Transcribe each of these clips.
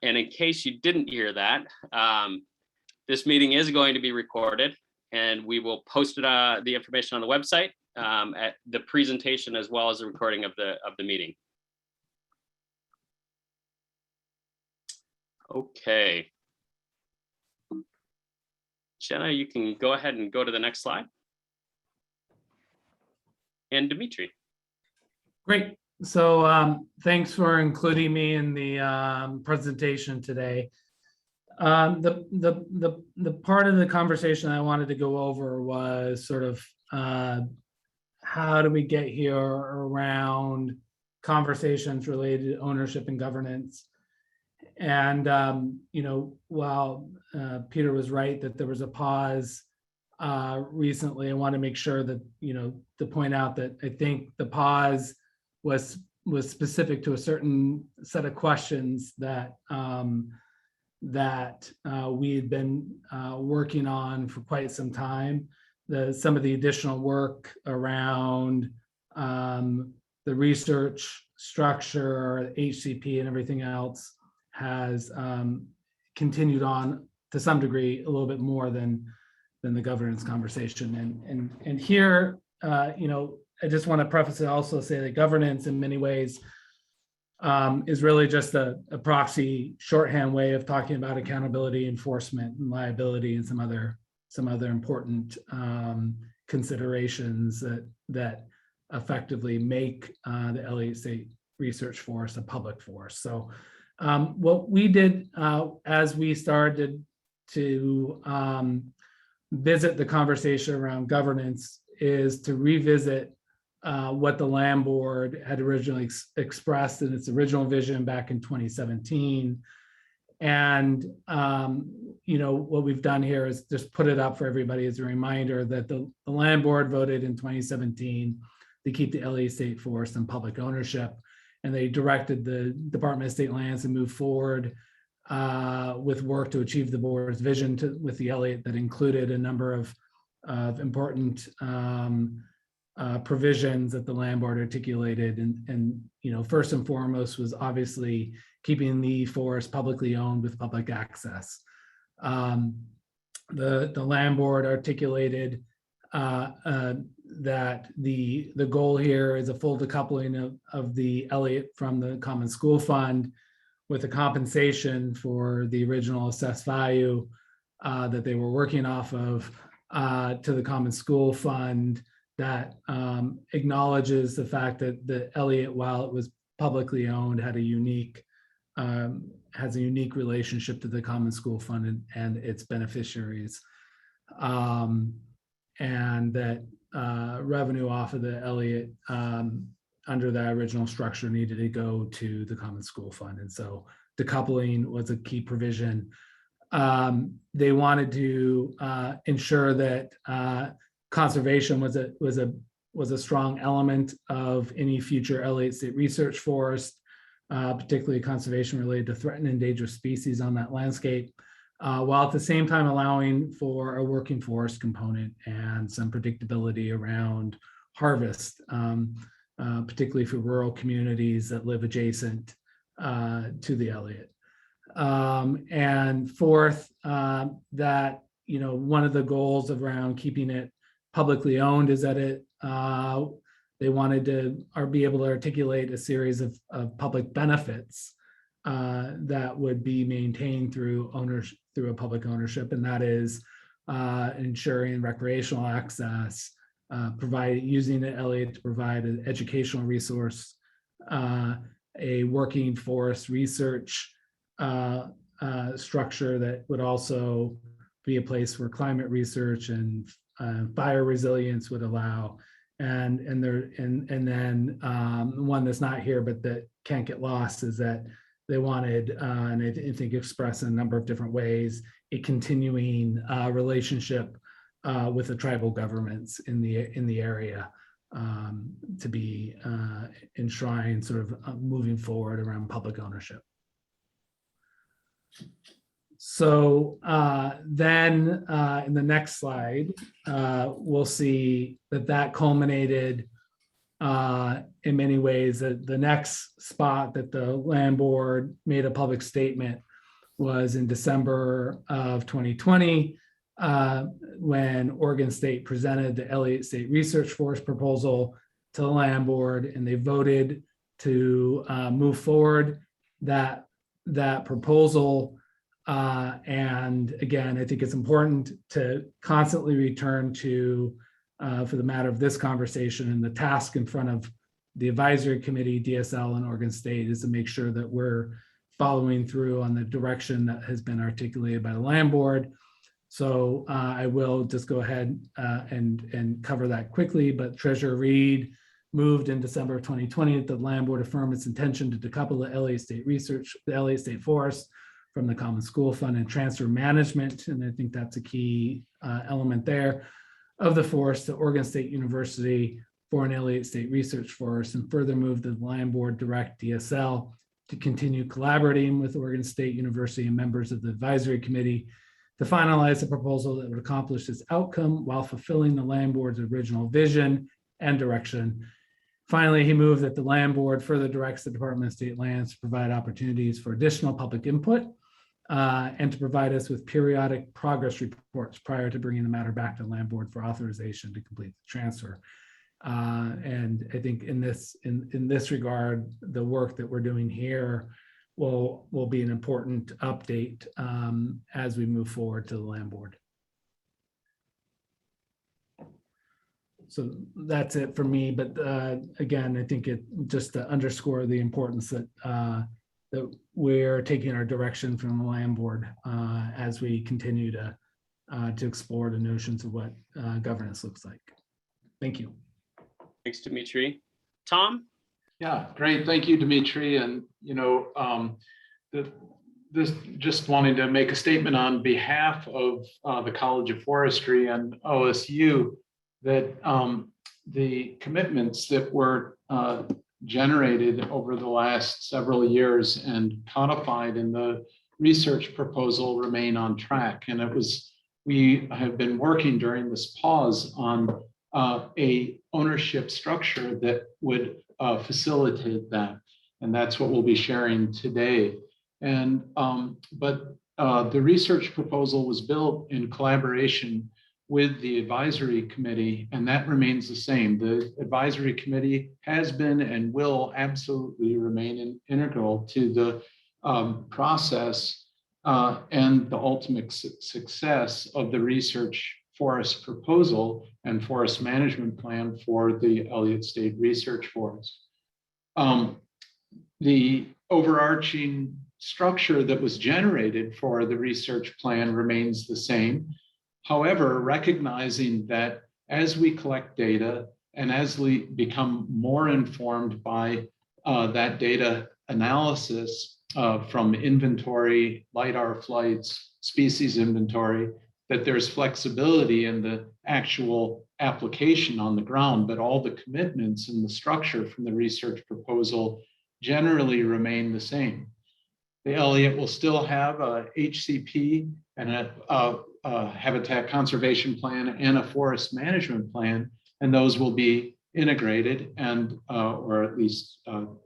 And in case you didn't hear that, this meeting is going to be recorded, and we will post it, the information on the website, at the presentation as well as the recording of the meeting. Okay. Jenna, you can go ahead and go to the next slide. And Dimitri. Great. So thanks for including me in the presentation today. The part of the conversation I wanted to go over was sort of how do we get here around conversations related to ownership and governance. And while Peter was right that there was a pause recently, I want to make sure that to point out that I think the pause was specific to a certain set of questions that we had been working on for quite some time. Some of the additional work around the research structure, HCP, and everything else has continued on to some degree a little bit more than the governance conversation. And here, I just want to preface it, also say that governance in many ways is really just a proxy shorthand way of talking about accountability, enforcement, and liability, and some other important considerations that effectively make the Elliott State Research Forest a public forest. So what we did as we started to visit the conversation around governance is to revisit what the Land Board had originally expressed in its original vision back in 2017. And what we've done here is just put it up for everybody as a reminder that the Land Board voted in 2017 to keep the Elliott State Forest in public ownership. And they directed the Department of State Lands to move forward with work to achieve the board's vision with the Elliott that included a number of important provisions that the Land Board articulated. And first and foremost was obviously keeping the forest publicly owned with public access. The Land Board articulated that the goal here is a full decoupling of the Elliott from the Common School Fund, with a compensation for the original assessed value that they were working off of to the Common School Fund that acknowledges the fact that the Elliott, while it was publicly owned, has a unique relationship to the Common School Fund and its beneficiaries, and that revenue off of the Elliott under that original structure needed to go to the Common School Fund. And so decoupling was a key provision. They wanted to ensure that conservation was a strong element of any future Elliott State Research Forest, particularly conservation related to threatened and endangered species on that landscape, while at the same time allowing for a working forest component and some predictability around harvest, particularly for rural communities that live adjacent to the Elliott. And fourth, that one of the goals around keeping it publicly owned is that they wanted to be able to articulate a series of public benefits that would be maintained through a public ownership, and that is ensuring recreational access, using the Elliott to provide an educational resource, a working forest research structure that would also be a place where climate research and fire resilience would allow, and then one that's not here but that can't get lost is that they wanted, and I think expressed in a number of different ways, a continuing relationship with the tribal governments in the area to be enshrined, sort of moving forward around public ownership. So then in the next slide, we'll see that culminated in many ways. The next spot that the land board made a public statement was in December of 2020, when Oregon State presented the Elliott State Research Forest proposal to the land board, and they voted to move forward that proposal. And again, I think it's important to constantly return to, for the matter of this conversation, and the task in front of the advisory committee, DSL, and Oregon State is to make sure that we're following through on the direction that has been articulated by the land board. So I will just go ahead and cover that quickly, but Treasurer Reed moved in December of 2020 that the land board affirm its intention to decouple the Elliott State Forest from the Common School Fund and transfer management, and I think that's a key element there, of the forest to Oregon State University for an Elliott State Research Forest, and further move the land board direct DSL to continue collaborating with Oregon State University and members of the advisory committee to finalize a proposal that would accomplish this outcome while fulfilling the land board's original vision and direction. Finally, he moved that the land board further directs the Department of State Lands to provide opportunities for additional public input and to provide us with periodic progress reports prior to bringing the matter back to the land board for authorization to complete the transfer. And I think in this regard, the work that we're doing here will be an important update as we move forward to the land board. So that's it for me. But again, I think it just to underscore the importance that that we're taking our direction from the land board as we continue to explore the notions of what governance looks like. Thank you. Thanks, Dimitri. Tom? Yeah, great. Thank you, Dimitri. And, this just wanting to make a statement on behalf of the College of Forestry and OSU that the commitments that were generated over the last several years and codified in the research proposal remain on track. And we have been working during this pause on a ownership structure that would facilitate that. And that's what we'll be sharing today. And but the research proposal was built in collaboration with the advisory committee, and that remains the same. The advisory committee has been and will absolutely remain integral to the process and the ultimate success of the research forest proposal and forest management plan for the Elliott State Research Forest. The overarching structure that was generated for the research plan remains the same. However, recognizing that as we collect data and as we become more informed by that data analysis from inventory, LiDAR flights, species inventory, that there's flexibility in the actual application on the ground, but all the commitments and the structure from the research proposal generally remain the same. The Elliott will still have a HCP and a habitat conservation plan and a forest management plan, and those will be integrated and or at least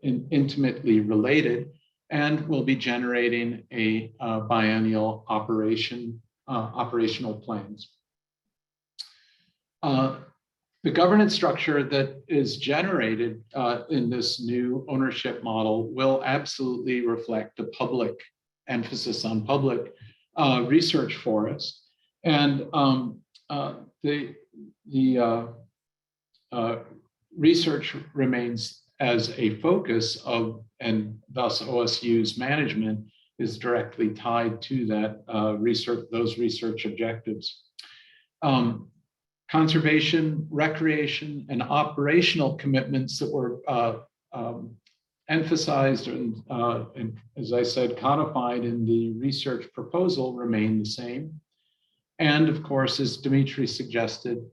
intimately related, and will be generating a biennial operational plans. The governance structure that is generated in this new ownership model will absolutely reflect a public emphasis on public research forests. And the research remains as a focus of, and thus OSU's management is directly tied to that those research objectives. Conservation, recreation, and operational commitments that were emphasized and, as I said, codified in the research proposal remain the same. And of course, as Dimitri suggested,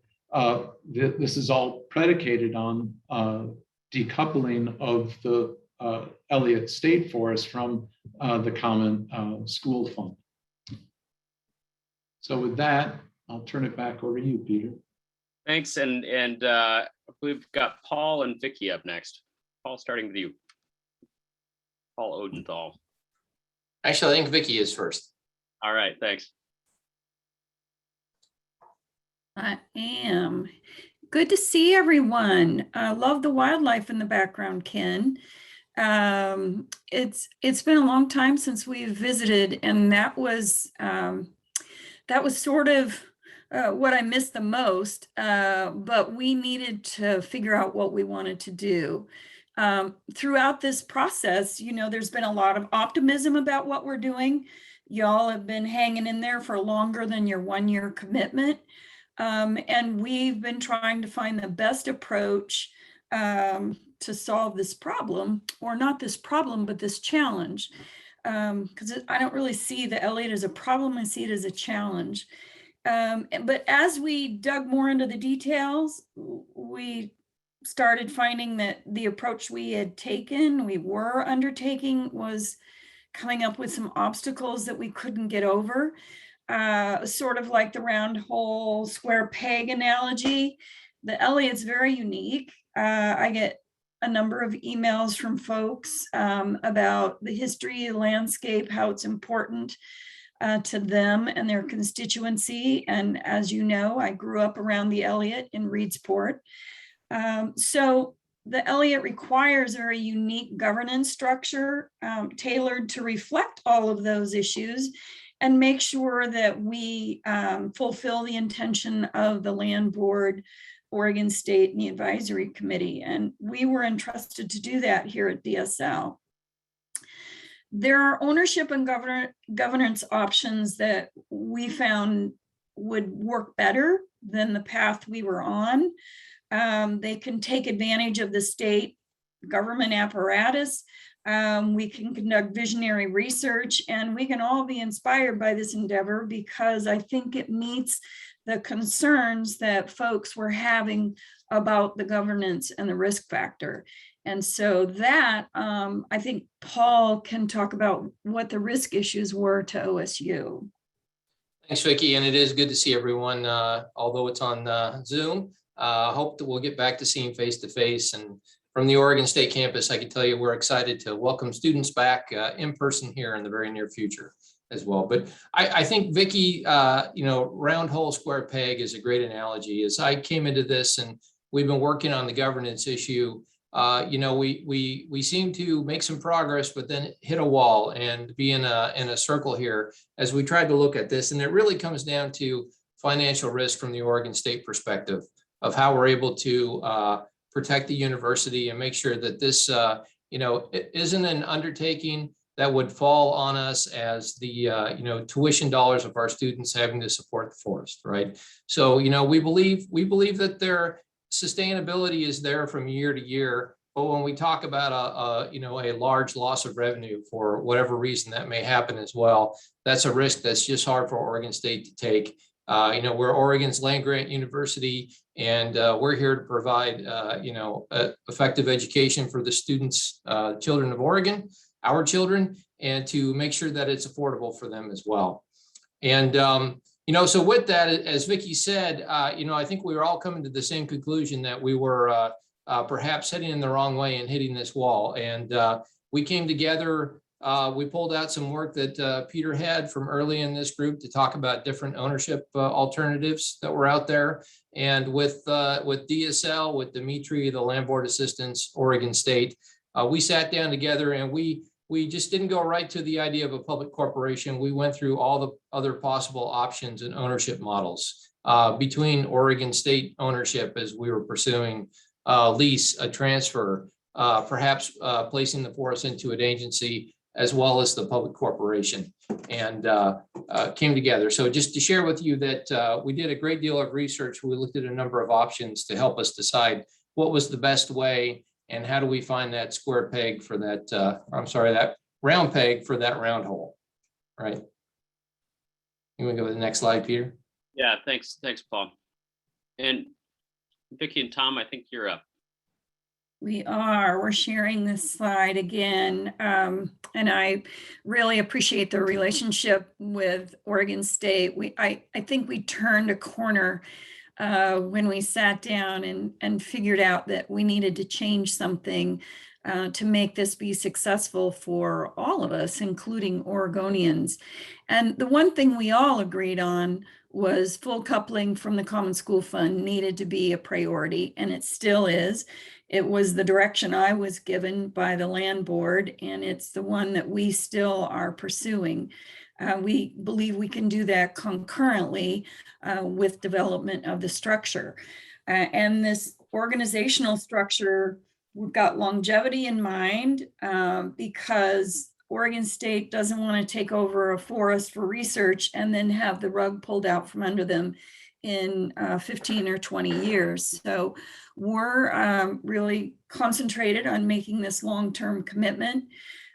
this is all predicated on decoupling of the Elliott State Forest from the Common School Fund. So with that, I'll turn it back over to you, Peter. Thanks, and we've got Paul and Vicky up next. Paul, starting with you. Paul Odenthal. Actually, I think Vicky is first. All right, thanks. I am. Good to see everyone. I love the wildlife in the background, Ken. It's been a long time since we've visited, and that was sort of what I missed the most. But we needed to figure out what we wanted to do. Throughout this process, you know, there's been a lot of optimism about what we're doing. Y'all have been hanging in there for longer than your 1-year commitment. And we've been trying to find the best approach to solve this problem, or not this problem, but this challenge. Because I don't really see the Elliott as a problem, I see it as a challenge. But as we dug more into the details, we started finding that the approach we were undertaking, was coming up with some obstacles that we couldn't get over. Sort of like the round hole square peg analogy. The Elliott's very unique. I get a number of emails from folks about the history, the landscape, how it's important to them and their constituency. And as you know, I grew up around the Elliott in Reedsport. So the Elliott requires a very unique governance structure tailored to reflect all of those issues and make sure that we fulfill the intention of the Land Board, Oregon State, and the Advisory Committee. And we were entrusted to do that here at DSL. There are ownership and governance options that we found would work better than the path we were on. They can take advantage of the state government apparatus. We can conduct visionary research, and we can all be inspired by this endeavor because I think it meets the concerns that folks were having about the governance and the risk factor. And so that, I think Paul can talk about what the risk issues were to OSU. Thanks, Vicki, and it is good to see everyone, although it's on Zoom. Hope that we'll get back to seeing face to face. And from the Oregon State campus, I can tell you we're excited to welcome students back in person here in the very near future as well. But I think Vicki, round hole square peg is a great analogy. As I came into this and we've been working on the governance issue, we seem to make some progress, but then hit a wall and be in a circle here as we tried to look at this. And it really comes down to financial risk from the Oregon State perspective of how we're able to protect the university and make sure that this, it isn't an undertaking that would fall on us as the, tuition dollars of our students having to support the forest, right? So, we believe that their sustainability is there from year to year, but when we talk about a large loss of revenue for whatever reason that may happen as well, that's a risk that's just hard for Oregon State to take. We're Oregon's land grant university, and we're here to provide, effective education for the students, children of Oregon, our children, and to make sure that it's affordable for them as well. And, so with that, as Vicki said, I think we were all coming to the same conclusion that we were perhaps heading in the wrong way and hitting this wall. And we came together. We pulled out some work that Peter had from early in this group to talk about different ownership alternatives that were out there. And with DSL, with Dimitri, the Land Board Assistants, Oregon State, we sat down together and we just didn't go right to the idea of a public corporation. We went through all the other possible options and ownership models between Oregon State ownership as we were pursuing lease, a transfer, perhaps placing the forest into an agency, as well as the public corporation, and came together. So just to share with you that we did a great deal of research. We looked at a number of options to help us decide what was the best way and how do we find that square peg for that, that round peg for that round hole, right? You want to go to the next slide, Peter? Yeah, thanks, Paul. And Vicki and Tom, I think you're up. We're sharing this slide again. And I really appreciate the relationship with Oregon State. I think we turned a corner when we sat down and figured out that we needed to change something to make this be successful for all of us, including Oregonians. And the one thing we all agreed on was full coupling from the Common School Fund needed to be a priority, and it still is. It was the direction I was given by the land board, and it's the one that we still are pursuing. We believe we can do that concurrently with development of the structure. And this organizational structure, we've got longevity in mind because Oregon State doesn't want to take over a forest for research and then have the rug pulled out from under them in 15 or 20 years. So we're really concentrated on making this long-term commitment.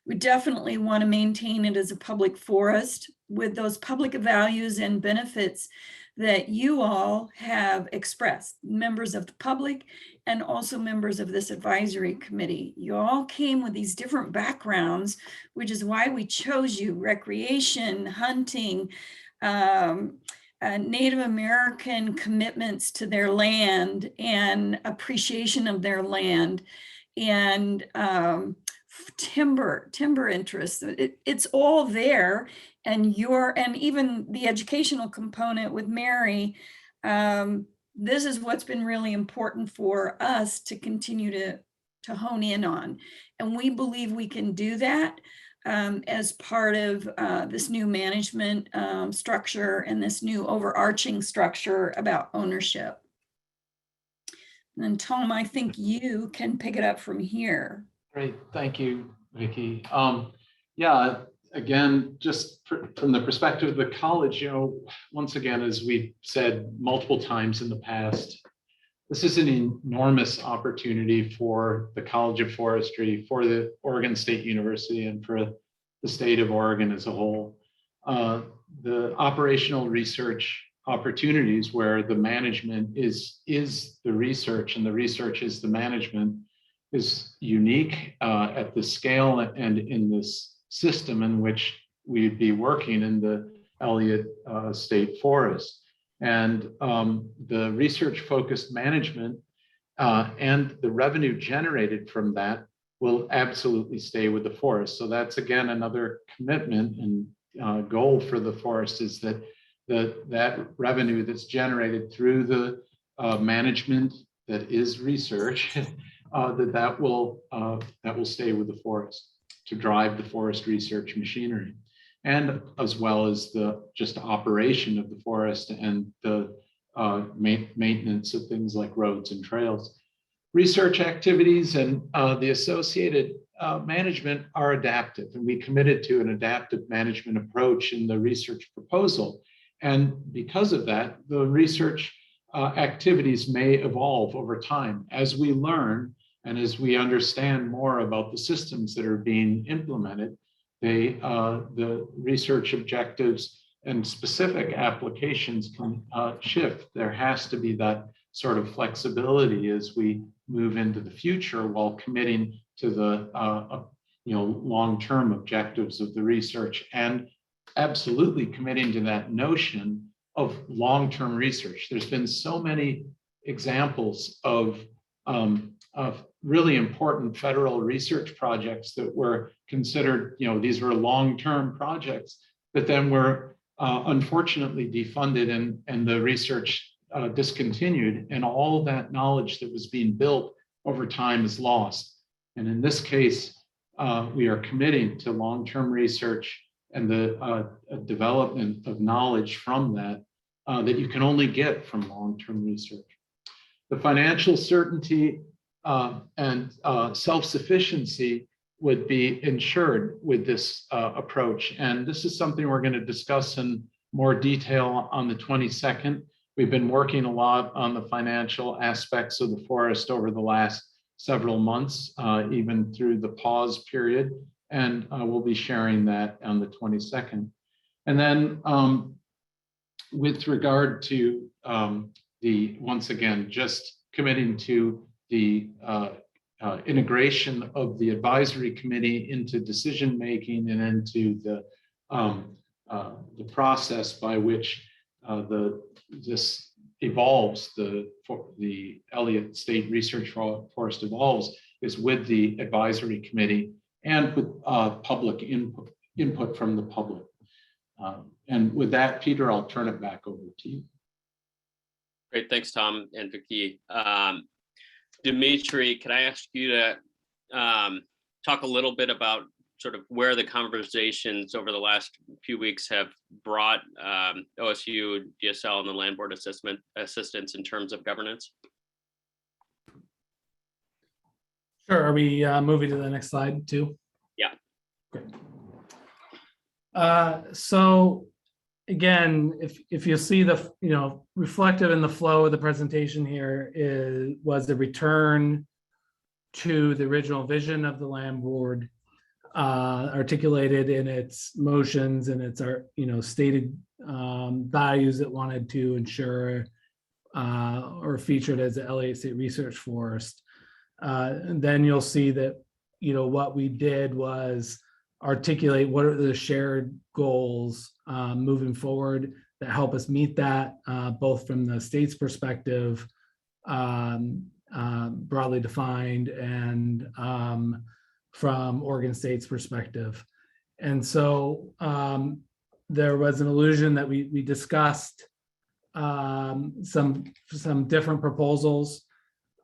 We definitely want to maintain it as a public forest with those public values and benefits that you all have expressed, members of the public and also members of this advisory committee. You all came with these different backgrounds, which is why we chose you: recreation, hunting, Native American commitments to their land and appreciation of their land, and timber interests. It's all there, and even the educational component with Mary. This is what's been really important for us to continue to hone in on, and we believe we can do that as part of this new management structure and this new overarching structure about ownership. And then Tom, I think you can pick it up from here. Great, thank you, Vicki. Yeah, again, just from the perspective of the college, once again, as we've said multiple times in the past, this is an enormous opportunity for the College of Forestry, for the Oregon State University, and for the state of Oregon as a whole. The operational research opportunities where the management is the research and the research is the management is unique at the scale and in this system in which we'd be working in the Elliott State Forest. And the research-focused management and the revenue generated from that will absolutely stay with the forest. So that's, again, another commitment and goal for the forest, is that that revenue that's generated through the management that is research, that will stay with the forest to drive the forest research machinery, and as well as the just operation of the forest and the maintenance of things like roads and trails. Research activities and the associated management are adaptive, and we committed to an adaptive management approach in the research proposal. And because of that, the research activities may evolve over time as we learn and as we understand more about the systems that are being implemented. The research objectives and specific applications can shift. There has to be that sort of flexibility as we move into the future, while committing to the long-term objectives of the research, and absolutely committing to that notion of long-term research. There's been so many examples of really important federal research projects that were considered, these were long-term projects, but then were unfortunately defunded and the research discontinued, and all that knowledge that was being built over time is lost. And in this case, we are committing to long-term research and the development of knowledge from that that you can only get from long-term research. The financial certainty and self-sufficiency would be ensured with this approach. And this is something we're going to discuss in more detail on the 22nd. We've been working a lot on the financial aspects of the forest over the last several months, even through the pause period. And we'll be sharing that on the 22nd. And then with regard to once again, just committing to the integration of the advisory committee into decision-making and into the process by which this evolves, the Elliott State Research Forest evolves, is with the advisory committee and with public input from the public. And with that, Peter, I'll turn it back over to you. Great, thanks, Tom and Vicki. Dimitri, can I ask you to talk a little bit about sort of where the conversations over the last few weeks have brought OSU, DSL, and the Land Board assistance in terms of governance? Sure. Are we moving to the next slide too? Yeah. Great. So again, if you see the, reflective in the flow of the presentation here was the return to the original vision of the Land Board, articulated in its motions and its, stated values that wanted to ensure or featured as the Elliott State Research Forest. And then you'll see that, what we did was articulate what are the shared goals moving forward that help us meet that, both from the state's perspective, broadly defined, and from Oregon State's perspective. And so there was an allusion that we discussed some different proposals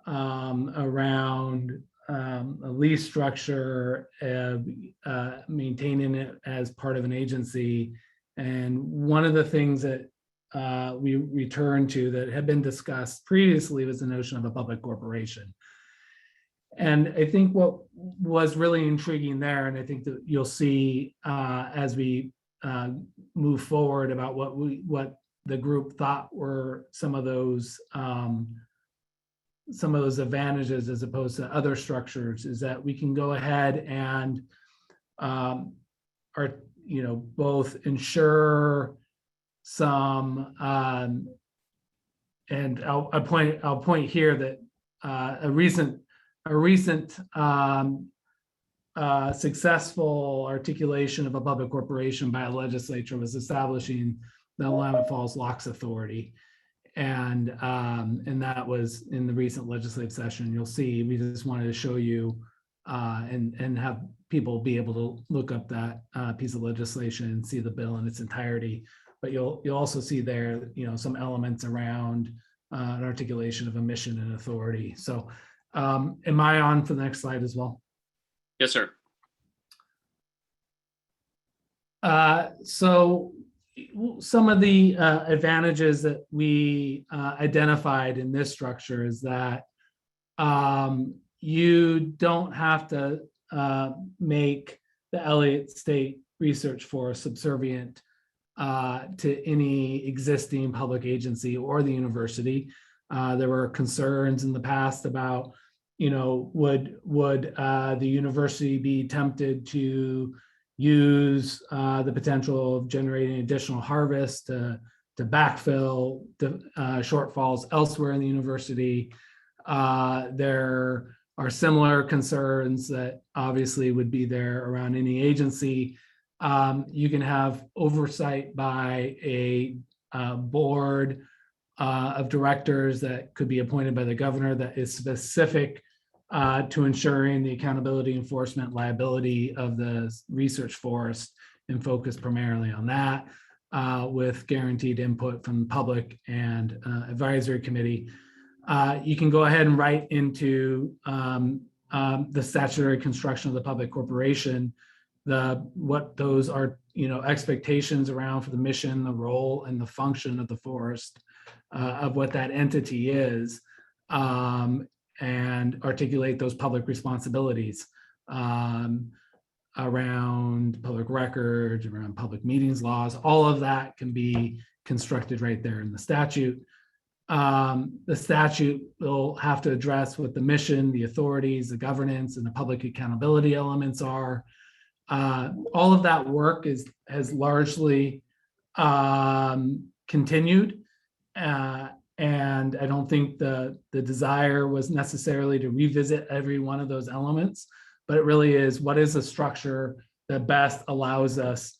around a lease structure, maintaining it as part of an agency. And one of the things that we returned to that had been discussed previously was the notion of a public corporation. And I think what was really intriguing there, and I think that you'll see as we move forward about what the group thought were some of those advantages as opposed to other structures, is that we can go ahead and both ensure some and I'll point here that a recent successful articulation of a public corporation by a legislature was establishing the Willamette Falls Locks Authority. And that was in the recent legislative session. You'll see, we just wanted to show you and have people be able to look up that piece of legislation and see the bill in its entirety. But you'll also see there, some elements around an articulation of a mission and authority. So am I on for the next slide as well? Yes, sir. So some of the advantages that we identified in this structure is that you don't have to make the Elliott State Research Forest subservient to any existing public agency or the university. There were concerns in the past about, would the university be tempted to use the potential of generating additional harvest to backfill the shortfalls elsewhere in the university. There are similar concerns that obviously would be there around any agency. You can have oversight by a board of directors that could be appointed by the governor that is specific to ensuring the accountability, enforcement, liability of the research forest, and focus primarily on that, with guaranteed input from the public and advisory committee. You can go ahead and write into the statutory construction of the public corporation what those are, expectations around for the mission, the role, and the function of the forest, of what that entity is. And articulate those public responsibilities around public records, around public meetings laws. All of that can be constructed right there in the statute. The statute will have to address what the mission, the authorities, the governance, and the public accountability elements are. All of that work has largely continued. And I don't think the desire was necessarily to revisit every one of those elements, but it really is, what is a structure that best allows us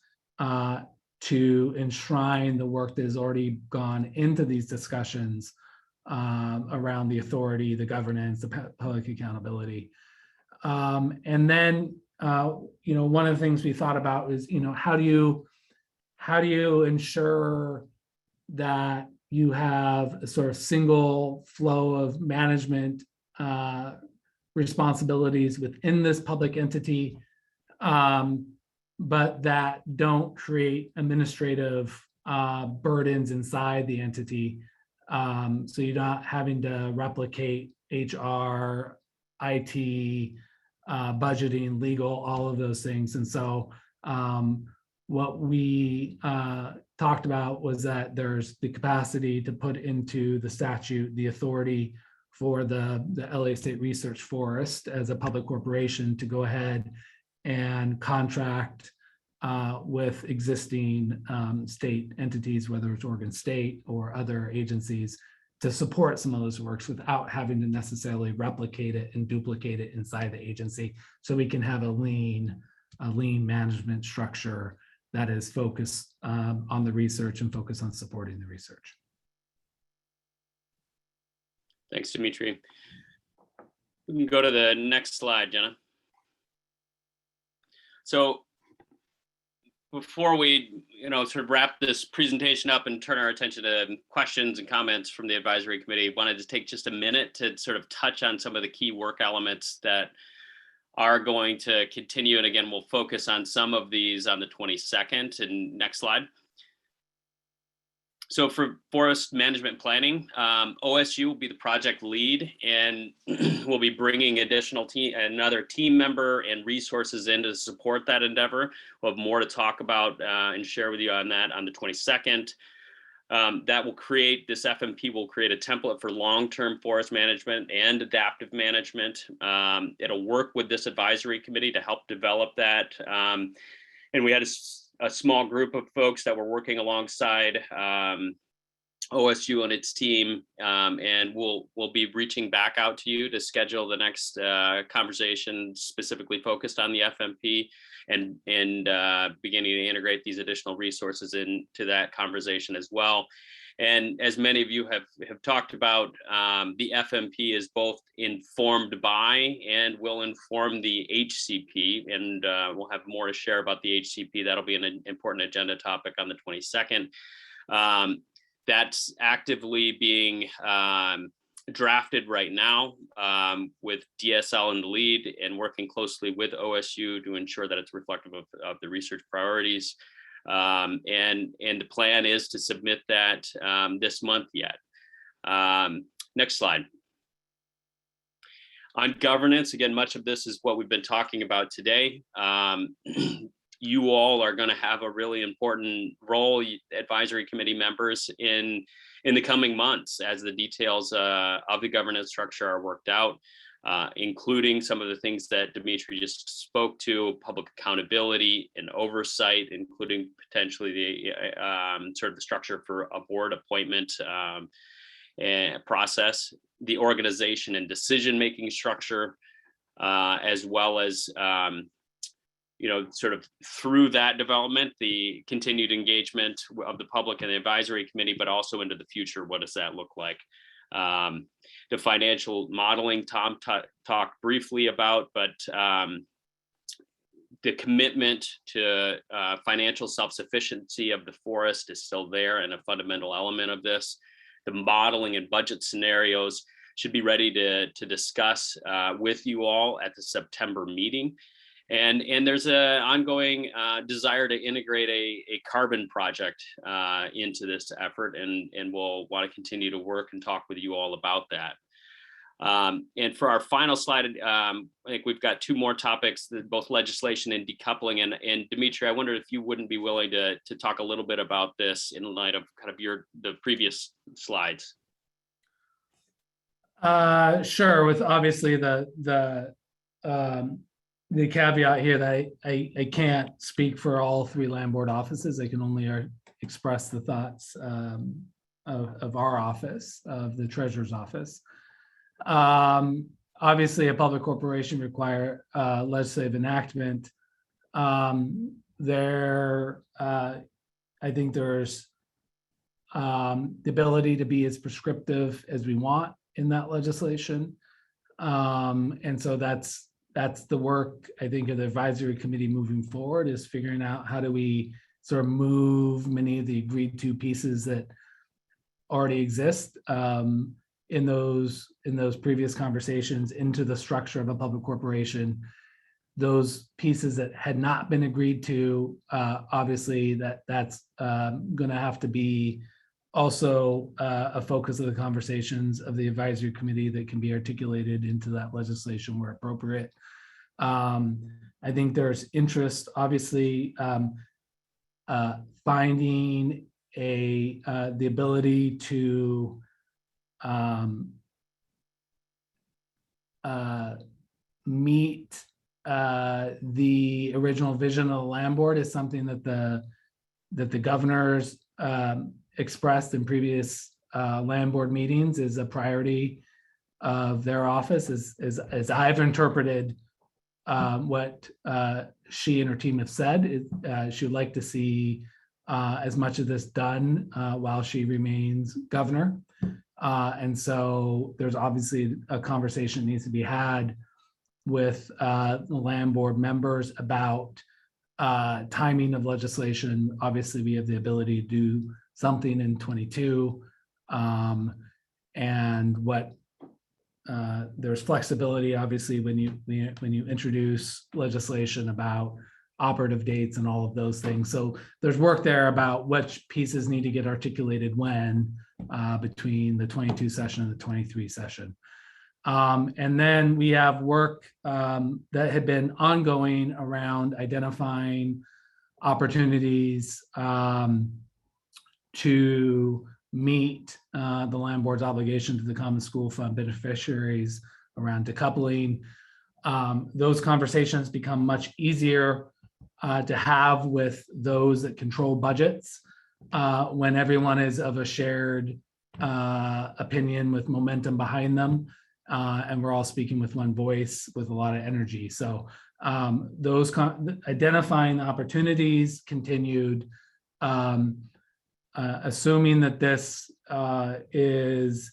to enshrine the work that has already gone into these discussions around the authority, the governance, the public accountability. And then, one of the things we thought about is, how do you ensure that you have a sort of single flow of management responsibilities within this public entity, but that don't create administrative burdens inside the entity. So you're not having to replicate HR, IT, budgeting, legal, all of those things. And so what we talked about was that there's the capacity to put into the statute the authority for the Elliott State Research Forest as a public corporation to go ahead and contract with existing state entities, whether it's Oregon State or other agencies, to support some of those works without having to necessarily replicate it and duplicate it inside the agency. So we can have a lean management structure that is focused on the research and focused on supporting the research. Thanks, Dimitri. We can go to the next slide, Jenna. So before we, sort of wrap this presentation up and turn our attention to questions and comments from the advisory committee, wanted to take just a minute to sort of touch on some of the key work elements that are going to continue. And again, we'll focus on some of these on the 22nd. And next slide. So for forest management planning, OSU will be the project lead, and we'll be bringing another team member and resources in to support that endeavor. We'll have more to talk about and share with you on that on the 22nd. This FMP will create a template for long-term forest management and adaptive management. It'll work with this advisory committee to help develop that. And we had a small group of folks that were working alongside OSU and its team, and we'll be reaching back out to you to schedule the next conversation specifically focused on the FMP and beginning to integrate these additional resources into that conversation as well. And as many of you have talked about, the FMP is both informed by and will inform the HCP, and we'll have more to share about the HCP. That'll be an important agenda topic on the 22nd. That's actively being drafted right now with DSL in the lead and working closely with OSU to ensure that it's reflective of the research priorities. And the plan is to submit that this month yet. Next slide. On governance, again, much of this is what we've been talking about today. You all are going to have a really important role, advisory committee members, in the coming months as the details of the governance structure are worked out, including some of the things that Dimitri just spoke to: public accountability and oversight, including potentially the sort of the structure for a board appointment and process, the organization and decision-making structure, as well as sort of through that development, the continued engagement of the public and the advisory committee, but also into the future. What does that look like? The financial modeling Tom talked briefly about, but the commitment to financial self-sufficiency of the forest is still there and a fundamental element of this. The modeling and budget scenarios should be ready to discuss with you all at the September meeting. And there's an ongoing desire to integrate a carbon project into this effort, and we'll want to continue to work and talk with you all about that. And for our final slide, I think we've got two more topics, both legislation and decoupling. And Dimitri, I wondered if you wouldn't be willing to talk a little bit about this in light of kind of the previous slides. Sure. With obviously the caveat here that I can't speak for all three land board offices. I can only express the thoughts of our office, of the treasurer's office. Obviously, a public corporation require legislative enactment. There I think there's the ability to be as prescriptive as we want in that legislation. And so that's the work, I think, of the advisory committee moving forward, is figuring out how do we sort of move many of the agreed to pieces that already exist in those previous conversations into the structure of a public corporation. Those pieces that had not been agreed to, obviously that's going to have to be also a focus of the conversations of the advisory committee that can be articulated into that legislation where appropriate. I think there's interest, obviously, finding the ability to meet the original vision of the land board is something that the governors expressed in previous land board meetings is a priority of their office, as I've interpreted what she and her team have said. She would like to see as much of this done while she remains governor. And so there's obviously a conversation that needs to be had with the land board members about timing of legislation. Obviously, we have the ability to do something in 22, and what there's flexibility, obviously, when you introduce legislation about operative dates and all of those things. So there's work there about which pieces need to get articulated when between the 22 session and the 23 session. And then we have work that had been ongoing around identifying opportunities to meet the land board's obligation to the Common School Fund beneficiaries around decoupling. Those conversations become much easier to have with those that control budgets when everyone is of a shared opinion with momentum behind them, and we're all speaking with one voice with a lot of energy. So those identifying opportunities continued, assuming that this is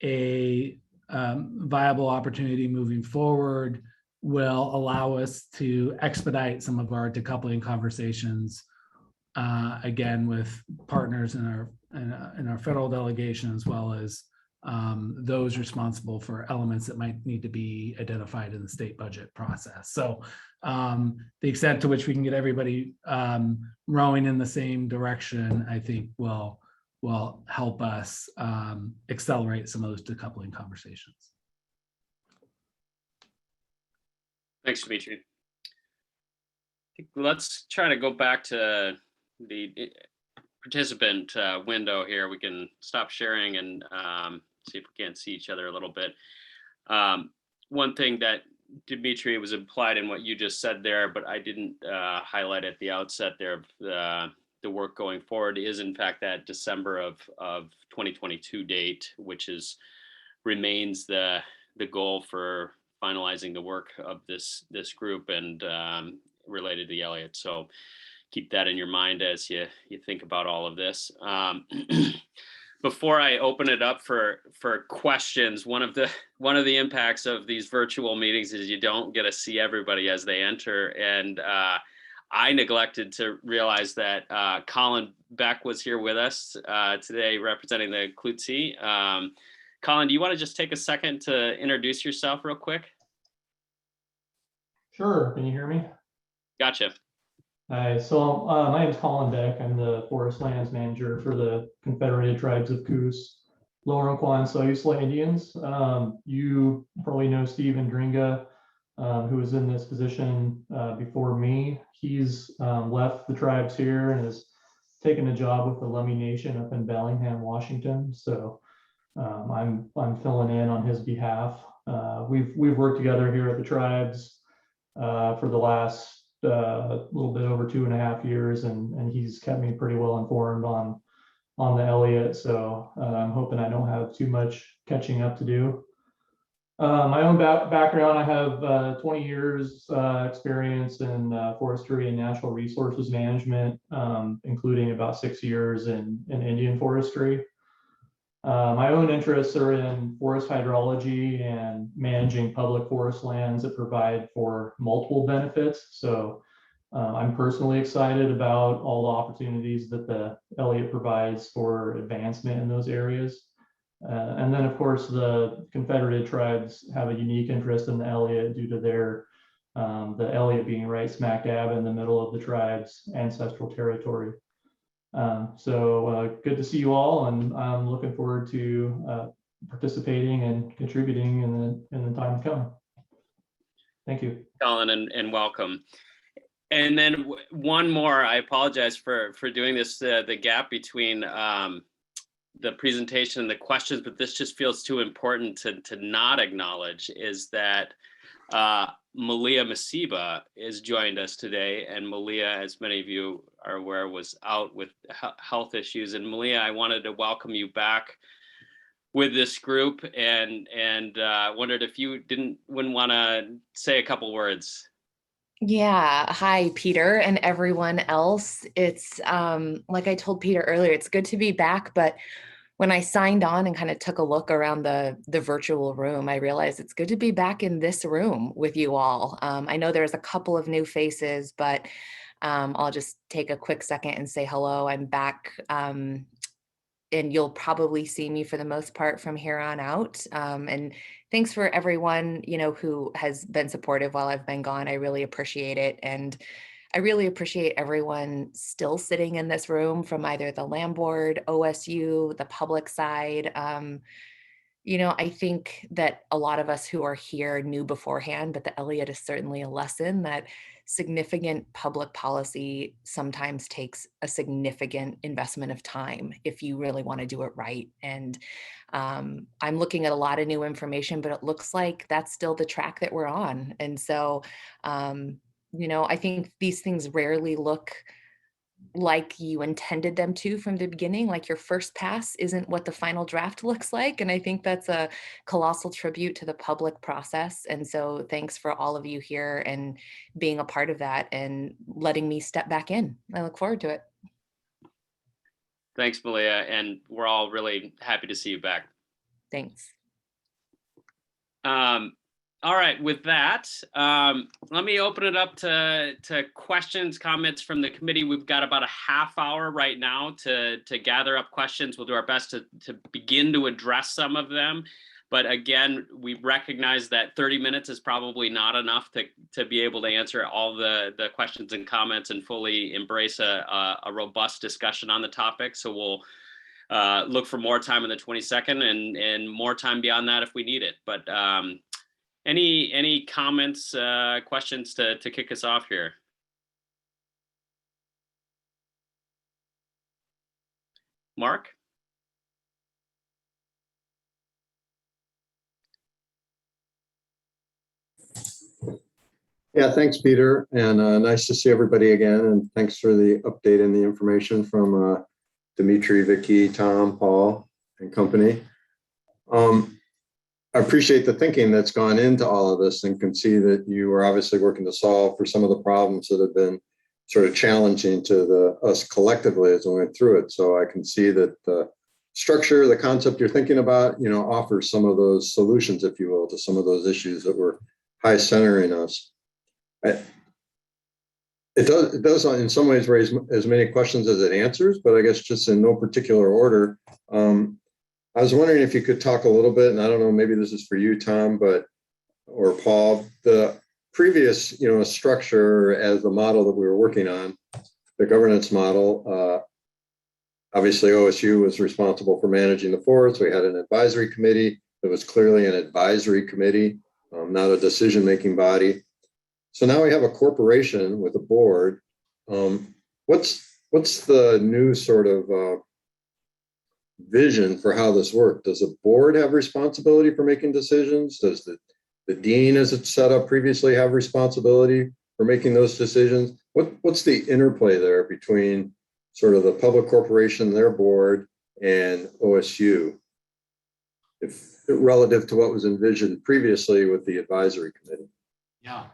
a viable opportunity moving forward, will allow us to expedite some of our decoupling conversations, again, with partners in our federal delegation, as well as those responsible for elements that might need to be identified in the state budget process. So the extent to which we can get everybody rowing in the same direction, I think will help us accelerate some of those decoupling conversations. Thanks, Dimitri. I think let's try to go back to the participant window here. We can stop sharing and see if we can't see each other a little bit. One thing that Dimitri was implied in what you just said there, but I didn't highlight at the outset there, the work going forward is in fact that December of 2022 date, which remains the goal for finalizing the work of this group and related to the Elliott. So keep that in your mind as you think about all of this. Before I open it up for questions, one of the impacts of these virtual meetings is you don't get to see everybody as they enter. And I neglected to realize that Colin Beck was here with us today representing the Klutzy. Colin, do you want to just take a second to introduce yourself real quick? Sure. Can you hear me? Gotcha. Hi. So my name is Colin Beck. I'm the Forest Lands Manager for the Confederated Tribes of Coos, Lower Umpqua, and Siuslaw Indians. You probably know Stephen Dringa, who was in this position before me. He's left the tribes here and has taken a job with the Lummi Nation up in Bellingham, Washington. So I'm filling in on his behalf. We've worked together here at the tribes for the last little bit over 2.5 years, and he's kept me pretty well informed on the Elliott. So I'm hoping I don't have too much catching up to do. My own background, I have 20 years experience in forestry and natural resources management, including about 6 years in Indian forestry. My own interests are in forest hydrology and managing public forest lands that provide for multiple benefits. So I'm personally excited about all the opportunities that the Elliott provides for advancement in those areas. And then, of course, the Confederated tribes have a unique interest in the Elliott due to the Elliott being right smack dab in the middle of the tribe's ancestral territory. So good to see you all, and I'm looking forward to participating and contributing in the time to come. Thank you. Colin, and welcome. And then one more, I apologize for doing this, the gap between the presentation and the questions, but this just feels too important to not acknowledge, is that Malia Masiba has joined us today. And Malia, as many of you are aware, was out with health issues. And Malia, I wanted to welcome you back with this group, and wondered if you wouldn't want to say a couple words. Yeah. Hi, Peter and everyone else. It's like I told Peter earlier, it's good to be back. But when I signed on and kind of took a look around the virtual room, I realized it's good to be back in this room with you all. I know there's a couple of new faces, but I'll just take a quick second and say hello. I'm back. And you'll probably see me for the most part from here on out. And thanks for everyone, who has been supportive while I've been gone. I really appreciate it. And I really appreciate everyone still sitting in this room from either the land board, OSU, the public side. I think that a lot of us who are here knew beforehand, but the Elliott is certainly a lesson that significant public policy sometimes takes a significant investment of time if you really want to do it right. And I'm looking at a lot of new information, but it looks like that's still the track that we're on. And so, I think these things rarely look like you intended them to from the beginning. Like your first pass isn't what the final draft looks like. And I think that's a colossal tribute to the public process. And so thanks for all of you here and being a part of that and letting me step back in. I look forward to it. Thanks, Malia. And we're all really happy to see you back. Thanks. All right, with that, let me open it up to questions, comments from the committee. We've got about a half hour right now to gather up questions. We'll do our best to begin to address some of them. But again, we recognize that 30 minutes is probably not enough to be able to answer all the questions and comments and fully embrace a robust discussion on the topic. So we'll look for more time in the 22nd and more time beyond that if we need it. But any comments, questions to kick us off here? Mark? Yeah, thanks, Peter. And nice to see everybody again. And thanks for the update and the information from Dimitri, Vicky, Tom, Paul, and company. I appreciate the thinking that's gone into all of this and can see that you are obviously working to solve for some of the problems that have been sort of challenging to us collectively as we went through it. So I can see that the structure, the concept you're thinking about, offers some of those solutions, if you will, to some of those issues that were high centering us. It does in some ways raise as many questions as it answers, but I guess just in no particular order. I was wondering if you could talk a little bit, and I don't know, maybe this is for you, Tom, or Paul, the previous, structure as the model that we were working on, the governance model. Obviously, OSU was responsible for managing the forest. We had an advisory committee. It was clearly an advisory committee, not a decision-making body. So now we have a corporation with a board. What's the new sort of vision for how this works? Does the board have responsibility for making decisions? Does the dean, as it's set up previously, have responsibility for making those decisions? What's the interplay there between sort of the public corporation, their board, and OSU? If relative to what was envisioned previously with the advisory committee. Yeah.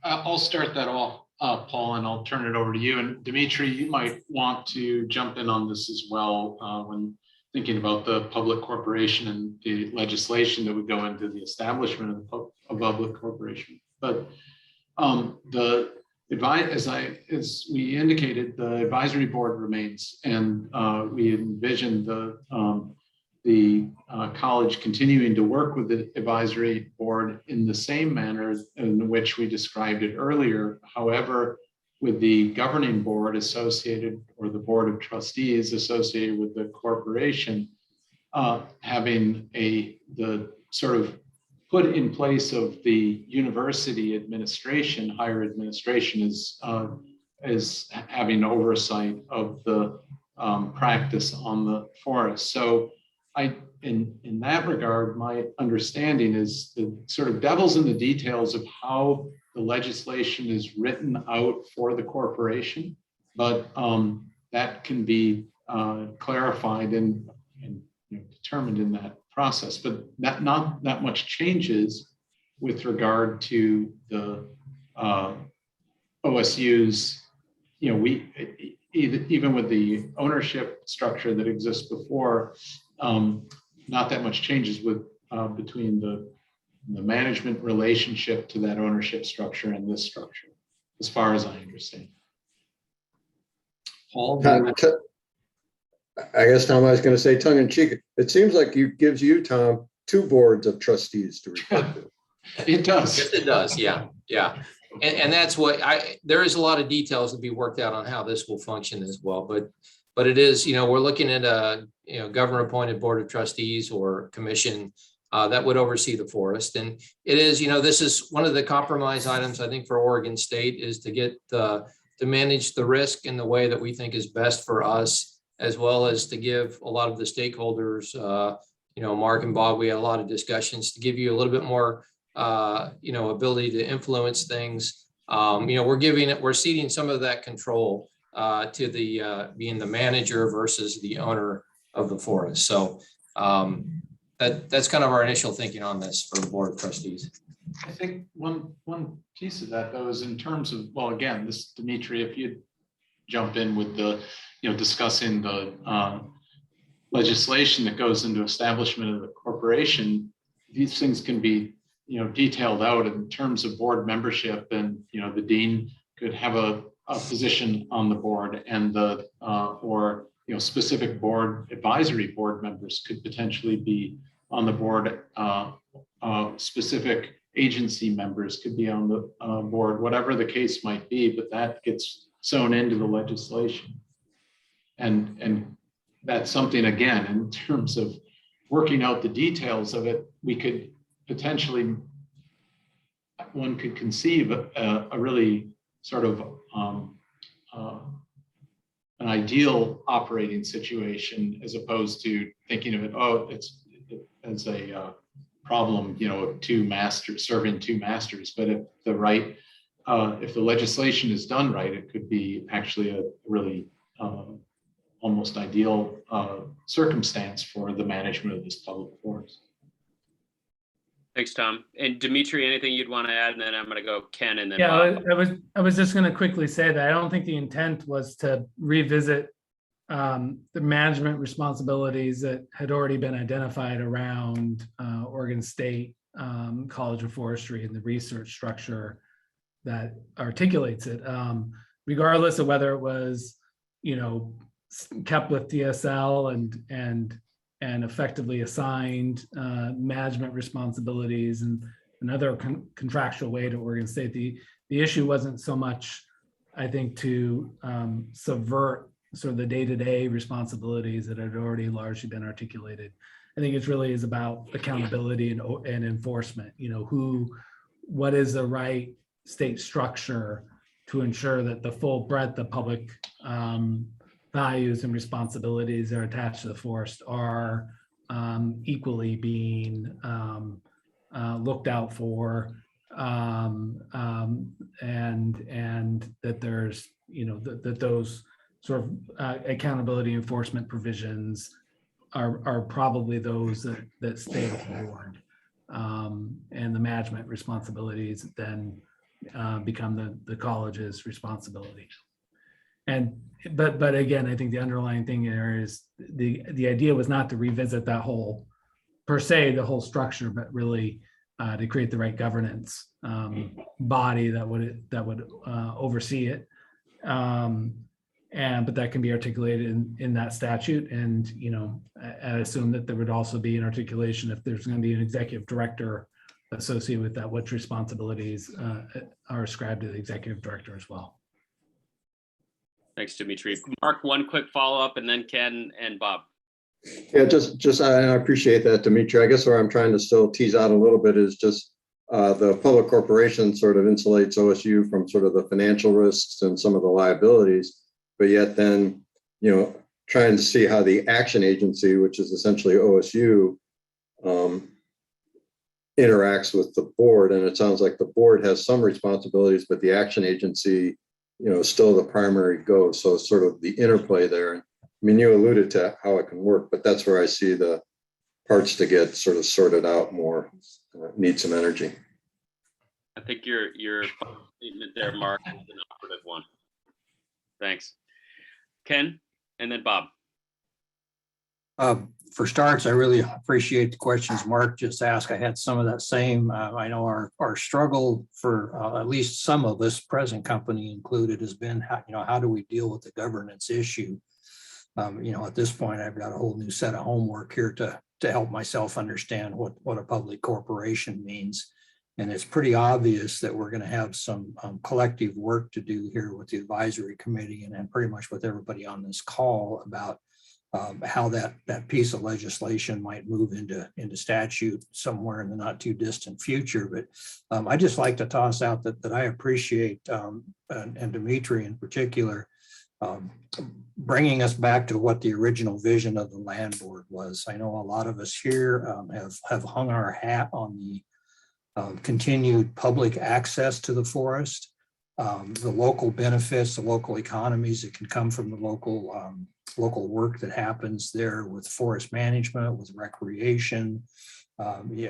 I'll start that off, Paul, and I'll turn it over to you. And Dimitri, you might want to jump in on this as well when thinking about the public corporation and the legislation that would go into the establishment of a public corporation. But as we indicated, the advisory board remains, and we envision the college continuing to work with the advisory board in the same manner in which we described it earlier. However, with the governing board associated, or the board of trustees associated with the corporation, having the sort of put in place of the university administration, higher administration is having oversight of the practice on the forest. So in that regard, my understanding is the sort of devil's in the details of how the legislation is written out for the corporation, but that can be clarified and determined in that process. But not that much changes with regard to the OSU's. We even with the ownership structure that exists before, not that much changes with between the management relationship to that ownership structure and this structure, as far as I understand. Paul, I guess, Tom, I was going to say tongue in cheek. It seems like gives you, Tom, 2 boards of trustees to report to. It does. Yes, it does. Yeah. And that's what there is a lot of details to be worked out on how this will function as well. But it is, we're looking at a, government appointed board of trustees or commission that would oversee the forest. And it is, this is one of the compromise items, I think, for Oregon State, is to get to manage the risk in the way that we think is best for us, as well as to give a lot of the stakeholders, Mark and Bob, we had a lot of discussions to give you a little bit more, ability to influence things. We're ceding some of that control to the being the manager versus the owner of the forest. So that's kind of our initial thinking on this for the board of trustees. I think one piece of that, though, is in terms of, well, again, this, Dimitri, if you'd jump in with the, discussing the legislation that goes into establishment of the corporation, these things can be, detailed out in terms of board membership, and, the dean could have a position on the board, and the or specific board advisory board members could potentially be on the board. Specific agency members could be on the board, whatever the case might be, but that gets sewn into the legislation. And that's something, again, in terms of working out the details of it, we could potentially, one could conceive a really sort of an ideal operating situation, as opposed to thinking of it, it's as a problem, of 2 masters serving 2 masters. But if the legislation is done right, it could be actually a really almost ideal circumstance for the management of this public forest. Thanks, Tom. And Dimitri, anything you'd want to add? And then I'm going to go Ken and then Yeah, Bob. I was just going to quickly say that I don't think the intent was to revisit the management responsibilities that had already been identified around Oregon State College of Forestry and the research structure that articulates it, regardless of whether it was, kept with DSL and effectively assigned management responsibilities and another contractual way to Oregon State. The issue wasn't so much, I think, to subvert sort of the day-to-day responsibilities that had already largely been articulated. I think it really is about accountability and enforcement. What is the right state structure to ensure that the full breadth of public values and responsibilities that are attached to the forest are equally being looked out for, and that there's that those sort of accountability enforcement provisions are probably those that stay with the board. And the management responsibilities then become the college's responsibility. But again, I think the underlying thing there is the idea was not to revisit that whole the whole structure, but really to create the right governance body that would oversee it. But that can be articulated in that statute. And, you know, I assume that there would also be an articulation if there's going to be an executive director associated with that, which responsibilities are ascribed to the executive director as well. Thanks, Dimitri. Mark, one quick follow-up, and then Ken and Bob. Yeah, I appreciate that, Dimitri. I guess where I'm trying to still tease out a little bit is just the public corporation sort of insulates OSU from sort of the financial risks and some of the liabilities, but yet then, you know, trying to see how the action agency, which is essentially OSU, interacts with the board. And it sounds like the board has some responsibilities, but the action agency, you know, is still the primary go. So sort of the interplay there. I mean, you alluded to how it can work, but that's where I see the parts to get sort of sorted out more, need some energy. I think your statement there, Mark, is an operative one. Thanks. Ken, and then Bob. For starts, I really appreciate the questions Mark just asked. I had some of that same. I know our struggle for at least some of us, present company included, has been how do we deal with the governance issue? At this point, I've got a whole new set of homework here to help myself understand what a public corporation means. And it's pretty obvious that we're going to have some collective work to do here with the advisory committee and pretty much with everybody on this call about how that piece of legislation might move into statute somewhere in the not too distant future. But I just like to toss out that I appreciate, and Dimitri in particular, bringing us back to what the original vision of the land board was. I know a lot of us here have hung our hat on the continued public access to the forest, the local benefits, the local economies that can come from the local work that happens there with forest management, with recreation,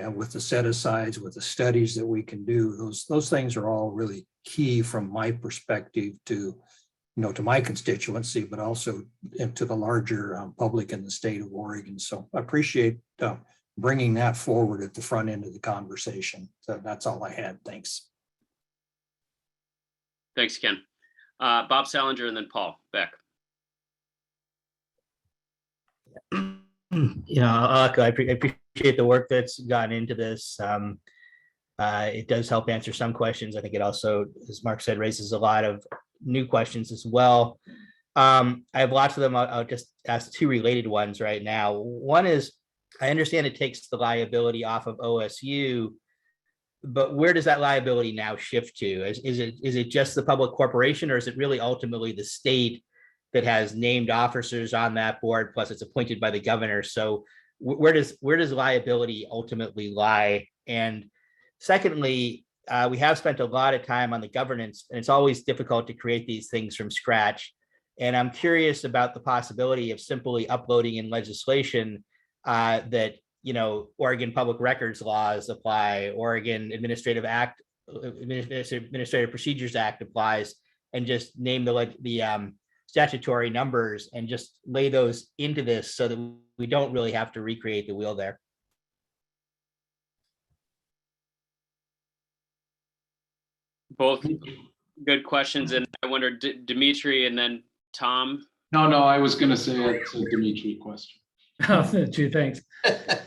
with the set-asides, with the studies that we can do. Those things are all really key from my perspective to my constituency, but also to the larger public in the state of Oregon. So I appreciate bringing that forward at the front end of the conversation. So that's all I had. Thanks. Thanks, Ken. Bob Salinger and then Paul Beck. I appreciate the work that's gotten into this. It does help answer some questions. I think it also, as Mark said, raises a lot of new questions as well. I have lots of them. I'll just ask two related ones right now. One is, I understand it takes the liability off of OSU, but where does that liability now shift to? Is it just the public corporation, or is it really ultimately the state that has named officers on that board, plus it's appointed by the governor? So where does liability ultimately lie? And secondly, we have spent a lot of time on the governance, and it's always difficult to create these things from scratch. And I'm curious about the possibility of simply uploading in legislation that Oregon public records laws apply, Oregon Administrative Procedures Act applies, and just name the statutory numbers and just lay those into this so that we don't really have to recreate the wheel there. Both good questions. And I wonder, Dimitri and then Tom. No, I was going to say it's a Dimitri question. Gee, thanks. I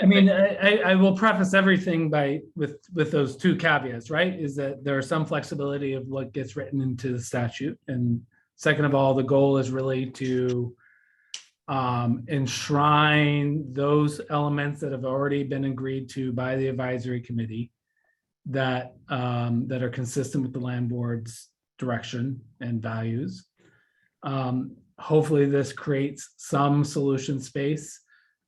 mean, I will preface everything with those two caveats, right? Is that there is some flexibility of what gets written into the statute. And second of all, the goal is really to enshrine those elements that have already been agreed to by the advisory committee that are consistent with the land board's direction and values. Hopefully this creates some solution space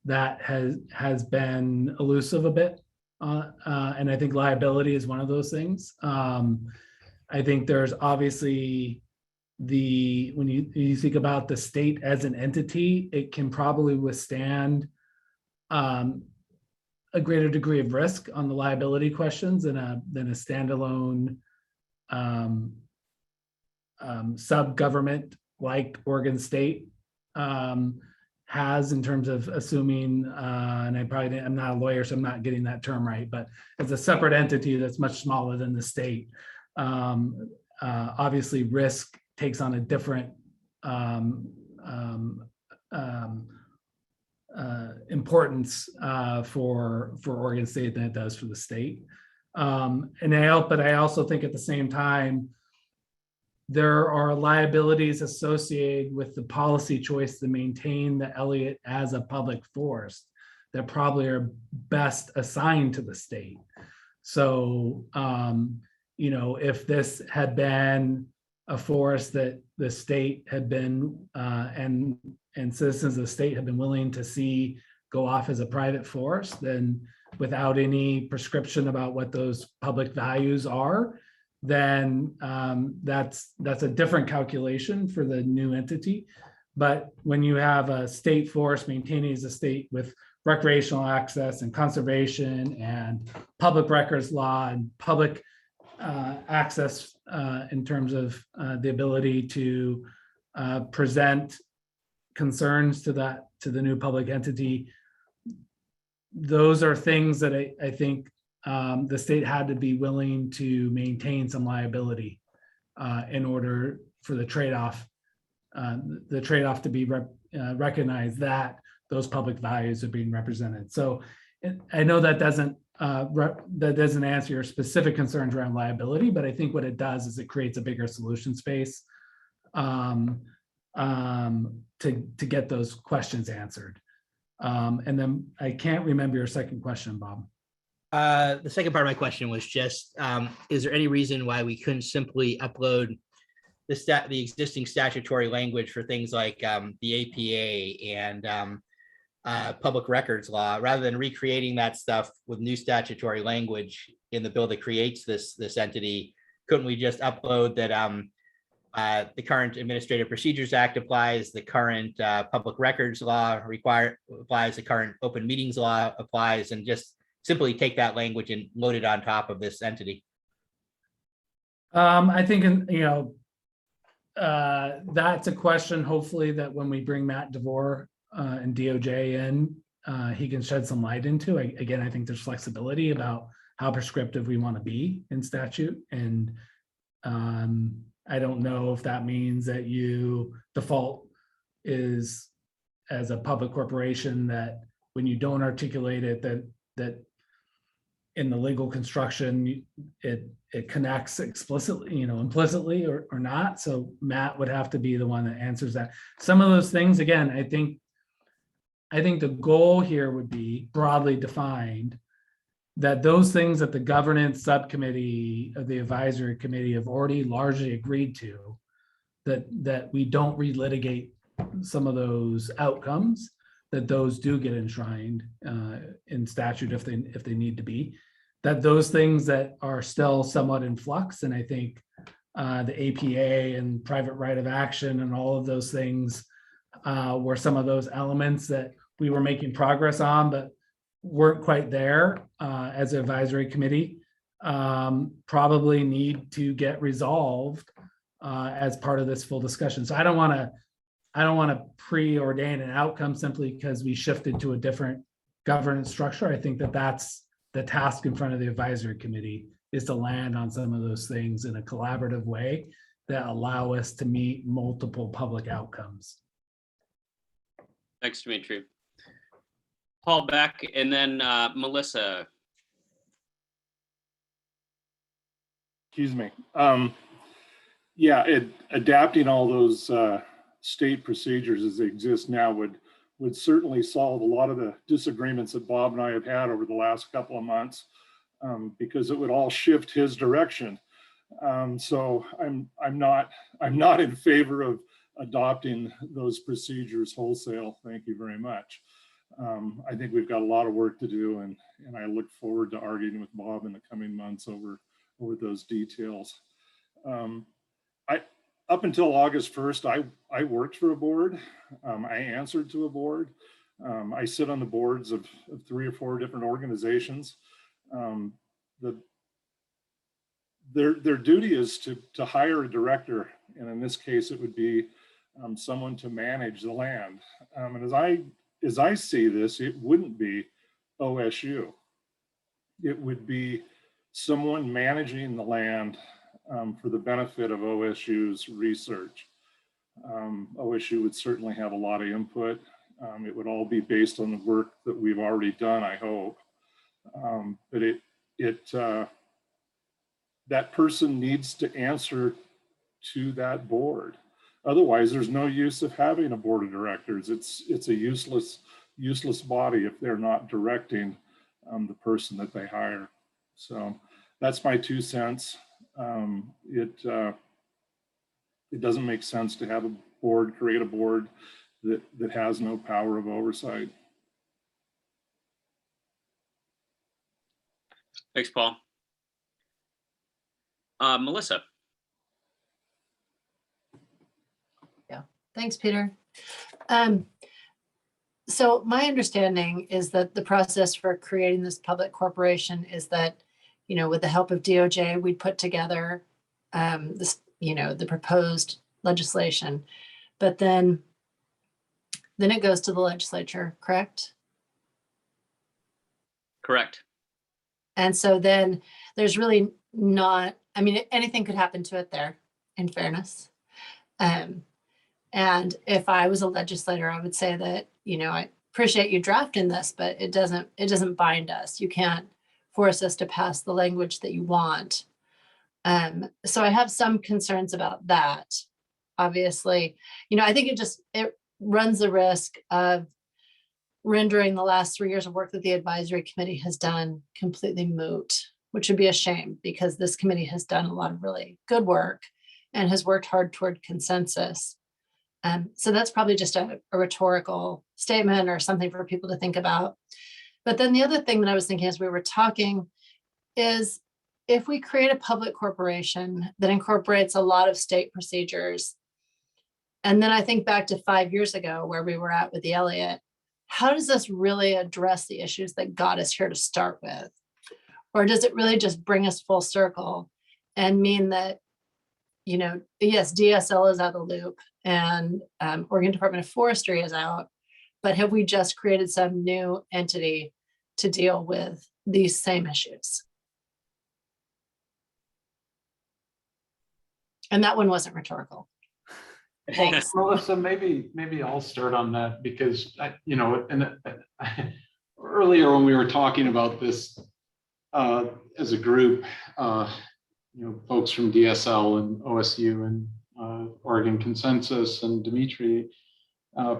that has been elusive a bit. And I think liability is one of those things. I think there's obviously when you think about the state as an entity, it can probably withstand a greater degree of risk on the liability questions than a standalone sub-government like Oregon State has, in terms of assuming, and I'm not a lawyer, so I'm not getting that term right, but it's a separate entity that's much smaller than the state. Obviously, risk takes on a different importance for Oregon State than it does for the state. But I also think at the same time, there are liabilities associated with the policy choice to maintain the Elliott as a public forest that probably are best assigned to the state. So, if this had been a forest that the state had been and citizens of the state have been willing to see go off as a private forest, then without any prescription about what those public values are, then that's a different calculation for the new entity. But when you have a state forest maintaining as a state with recreational access and conservation and public records law and public access in terms of the ability to present concerns to the new public entity, those are things that I think the state had to be willing to maintain some liability in order for the trade-off to be recognized that those public values are being represented. So I know that doesn't answer your specific concerns around liability, but I think what it does is it creates a bigger solution space to get those questions answered. And then I can't remember your second question, Bob. The second part of my question was just, is there any reason why we couldn't simply upload the existing statutory language for things like the APA and public records law, rather than recreating that stuff with new statutory language in the bill that creates this entity? Couldn't we just upload that the current Administrative Procedures Act applies, the current public records law applies, the current open meetings law applies, and just simply take that language and load it on top of this entity? I think, that's a question, hopefully, that when we bring Matt DeVore and DOJ in, he can shed some light into. Again, I think there's flexibility about how prescriptive we want to be in statute. And I don't know if that means that you default is as a public corporation, that when you don't articulate it, that in the legal construction, it connects explicitly, implicitly or not. So Matt would have to be the one that answers that. Some of those things, again, I think the goal here would be broadly defined, that those things that the governance subcommittee of the advisory committee have already largely agreed to, that we don't relitigate some of those outcomes, that those do get enshrined in statute if they need to be, that those things that are still somewhat in flux, and I think the APA and private right of action and all of those things were some of those elements that we were making progress on, but weren't quite there as an advisory committee, probably need to get resolved as part of this full discussion. So I don't want to preordain an outcome simply because we shifted to a different governance structure. I think that's the task in front of the advisory committee, is to land on some of those things in a collaborative way that allow us to meet multiple public outcomes. Thanks, Dimitri. Paul Beck, and then Melissa. Excuse me. Adapting all those state procedures as they exist now would certainly solve a lot of the disagreements that Bob and I have had over the last couple of months, because it would all shift his direction. So I'm not in favor of adopting those procedures wholesale. Thank you very much. I think we've got a lot of work to do, and I look forward to arguing with Bob in the coming months over those details. up until August 1st, I worked for a board. I answered to a board. I sit on the boards of 3 or 4 different organizations. Their duty is to hire a director, and in this case, it would be someone to manage the land. And as I see this, it wouldn't be OSU. It would be someone managing the land for the benefit of OSU's research. OSU would certainly have a lot of input. It would all be based on the work that we've already done, I hope. But that person needs to answer to that board. Otherwise, there's no use of having a board of directors. It's a useless body if they're not directing the person that they hire. So that's my 2 cents. It doesn't make sense to have a board, create a board that has no power of oversight. Thanks, Paul. Melissa. Thanks, Peter. So my understanding is that the process for creating this public corporation is that, you know, with the help of DOJ, we'd put together this, you know, the proposed legislation, but then it goes to the legislature, correct? Correct. And so then there's really not, I mean, anything could happen to it there, in fairness. And if I was a legislator, I would say that, you know, I appreciate you drafting this, but it doesn't bind us. You can't force us to pass the language that you want. So I have some concerns about that. Obviously, you know, I think it runs the risk of rendering the last 3 years of work that the advisory committee has done completely moot, which would be a shame because this committee has done a lot of really good work and has worked hard toward consensus. So that's probably just a rhetorical statement or something for people to think about. But then the other thing that I was thinking as we were talking is if we create a public corporation that incorporates a lot of state procedures, and then I think back to 5 years ago where we were at with the Elliott, how does this really address the issues that got us here to start with? Or does it really just bring us full circle and mean that, you know, yes, DSL is out of the loop and Oregon Department of Forestry is out, but have we just created some new entity to deal with these same issues? And that one wasn't rhetorical. Thanks. Melissa, maybe I'll start on that because you know, and earlier when we were talking about this as a group, you know, folks from DSL and OSU and Oregon Consensus and Dimitri,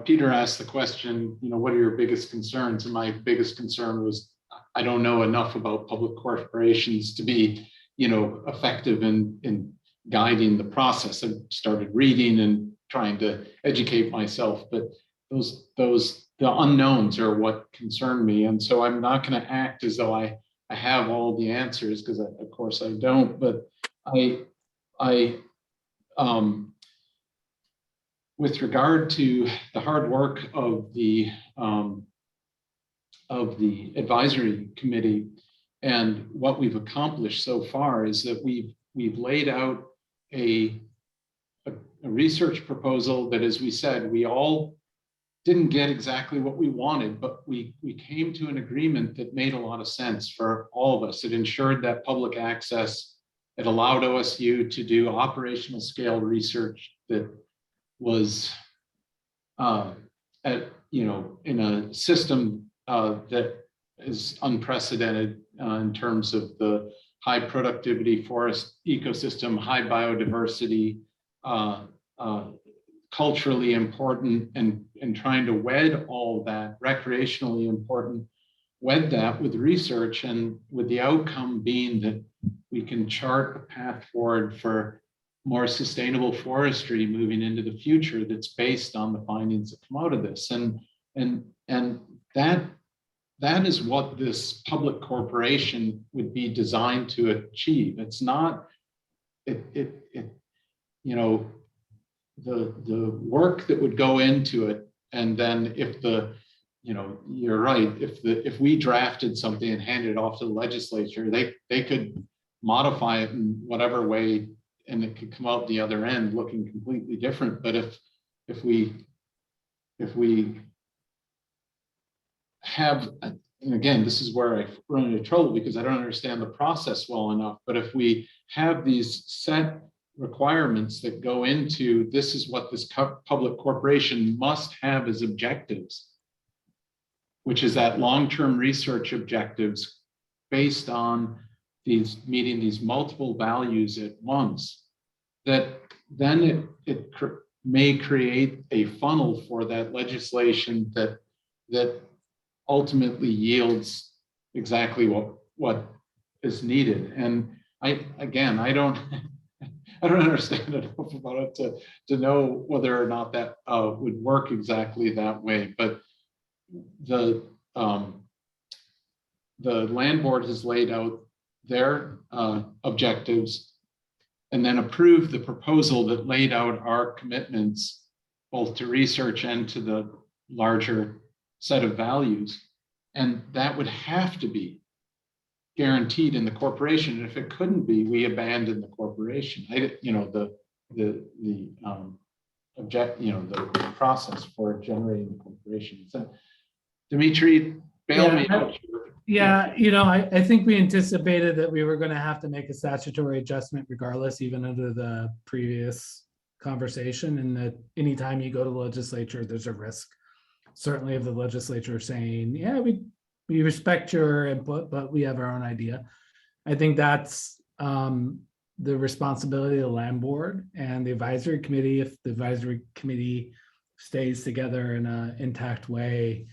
Peter asked the question, you know, what are your biggest concerns? And my biggest concern was, I don't know enough about public corporations to be, you know, effective in guiding the process. I started reading and trying to educate myself, but the unknowns are what concern me. And so I'm not going to act as though I have all the answers, because of course I don't, but with regard to the hard work of the advisory committee and what we've accomplished so far is that we've laid out a research proposal that, as we said, we all didn't get exactly what we wanted, but we came to an agreement that made a lot of sense for all of us. It ensured that public access. It allowed OSU to do operational scale research that was in a system that is unprecedented in terms of the high productivity forest ecosystem, high biodiversity, culturally important, and trying to wed all of that, recreationally important, wed that with research, and with the outcome being that we can chart a path forward for more sustainable forestry moving into the future that's based on the findings that come out of this. And that is what this public corporation would be designed to achieve. It's not, the work that would go into it. And then if you're right, if we drafted something and handed it off to the legislature, they could modify it in whatever way, and it could come out the other end looking completely different. But if we have, and again, this is where I run into trouble because I don't understand the process well enough, but if we have these set requirements that go into, this is what this public corporation must have as objectives, which is that long-term research objectives based on these meeting these multiple values at once, that then it may create a funnel for that legislation that ultimately yields exactly what is needed. And I don't understand enough about it to know whether or not that would work exactly that way. But the land board has laid out their objectives and then approved the proposal that laid out our commitments both to research and to the larger set of values. And that would have to be guaranteed in the corporation. And if it couldn't be, we abandon the corporation. The process for generating the corporation. So, Dimitri, bail me out. Yeah, I think we anticipated that we were going to have to make a statutory adjustment regardless, even under the previous conversation, and that anytime you go to the legislature, there's a risk. Certainly of the legislature saying, yeah, we respect your input, but we have our own idea. I think that's the responsibility of the land board and the advisory committee. If the advisory committee stays together in an intact way,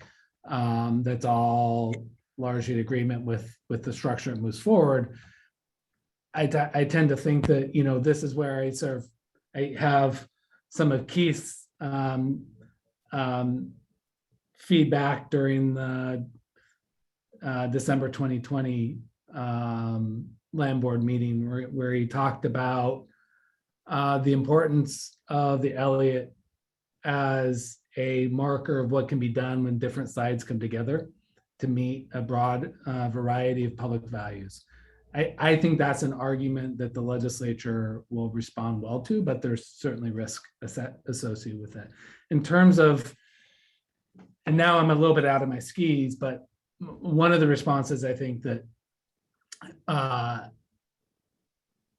that's all largely in agreement with the structure and moves forward. I tend to think that, this is where I have some of Keith's feedback during the December 2020 land board meeting where he talked about the importance of the Elliott as a marker of what can be done when different sides come together to meet a broad variety of public values. I think that's an argument that the legislature will respond well to, but there's certainly risk associated with it. In terms of, and now I'm a little bit out of my skis, but one of the responses, I think that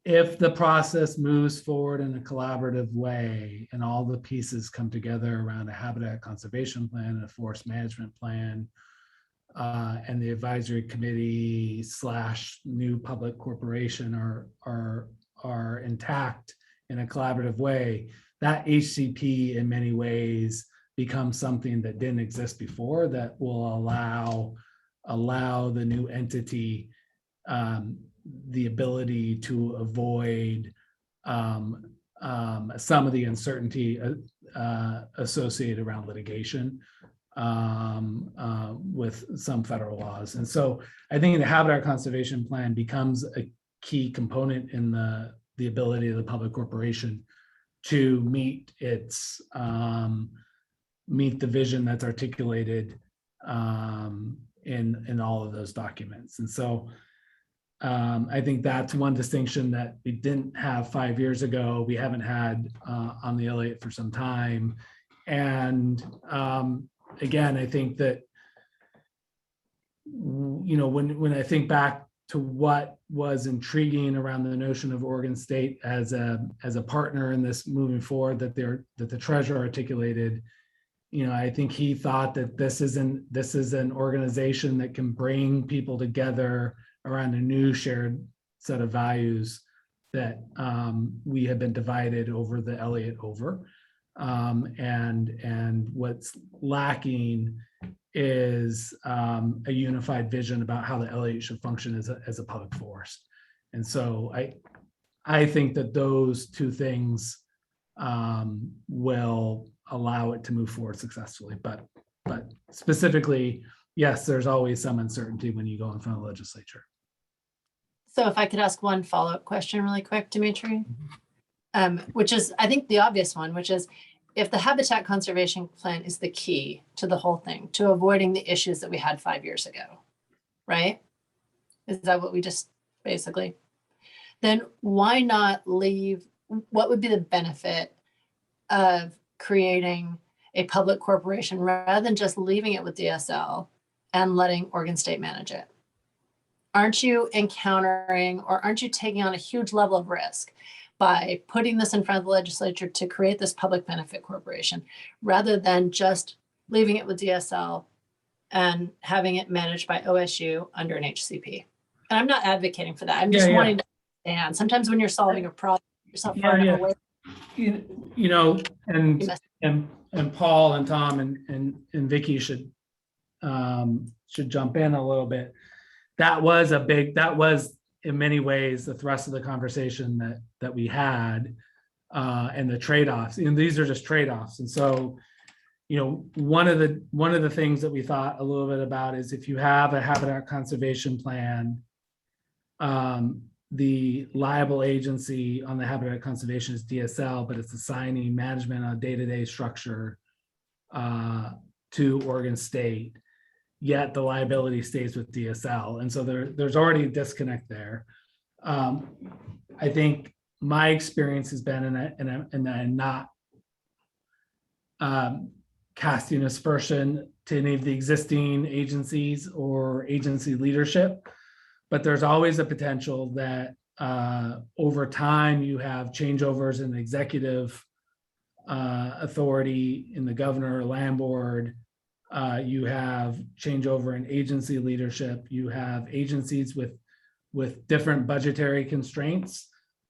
if the process moves forward in a collaborative way and all the pieces come together around a habitat conservation plan and a forest management plan, and the advisory committee / new public corporation are intact in a collaborative way, that HCP in many ways becomes something that didn't exist before, that will allow the new entity the ability to avoid some of the uncertainty associated around litigation with some federal laws. And so I think the habitat conservation plan becomes a key component in the ability of the public corporation to meet the vision that's articulated in all of those documents. And so I think that's one distinction that we didn't have 5 years ago. We haven't had on the Elliott for some time. And again, I think that, when I think back to what was intriguing around the notion of Oregon State as a partner in this moving forward, that the treasurer articulated, I think he thought that this is an organization that can bring people together around a new shared set of values that we have been divided over the Elliott over. And what's lacking is a unified vision about how the Elliott should function as a public forest. And so I think that those two things will allow it to move forward successfully. But specifically, yes, there's always some uncertainty when you go in front of the legislature. So if I could ask one follow-up question really quick, Dimitri. which is, I think, the obvious one, which is if the habitat conservation plan is the key to the whole thing, to avoiding the issues that we had 5 years ago, right? Is that what we just basically, then why not leave, what would be the benefit of creating a public corporation rather than just leaving it with DSL and letting Oregon State manage it? Aren't you encountering, or aren't you taking on a huge level of risk by putting this in front of the legislature to create this public benefit corporation rather than just leaving it with DSL and having it managed by OSU under an HCP? And I'm not advocating for that. I'm just wanting to understand. Sometimes when you're solving a problem, you're so far enough away. You know, and Paul and Tom and Vicky should jump in a little bit. That was in many ways the thrust of the conversation that we had, and the trade-offs. And these are just trade-offs. And so, you know, one of the things that we thought a little bit about is if you have a habitat conservation plan, the liable agency on the habitat conservation is DSL, but it's assigning management on a day-to-day structure to Oregon State, yet the liability stays with DSL. And so there's already a disconnect there. I think my experience has been, and I'm not casting aspersion to any of the existing agencies or agency leadership, but there's always a potential that over time you have changeovers in the executive authority, in the governor, land board. You have changeover in agency leadership. You have agencies with different budgetary constraints.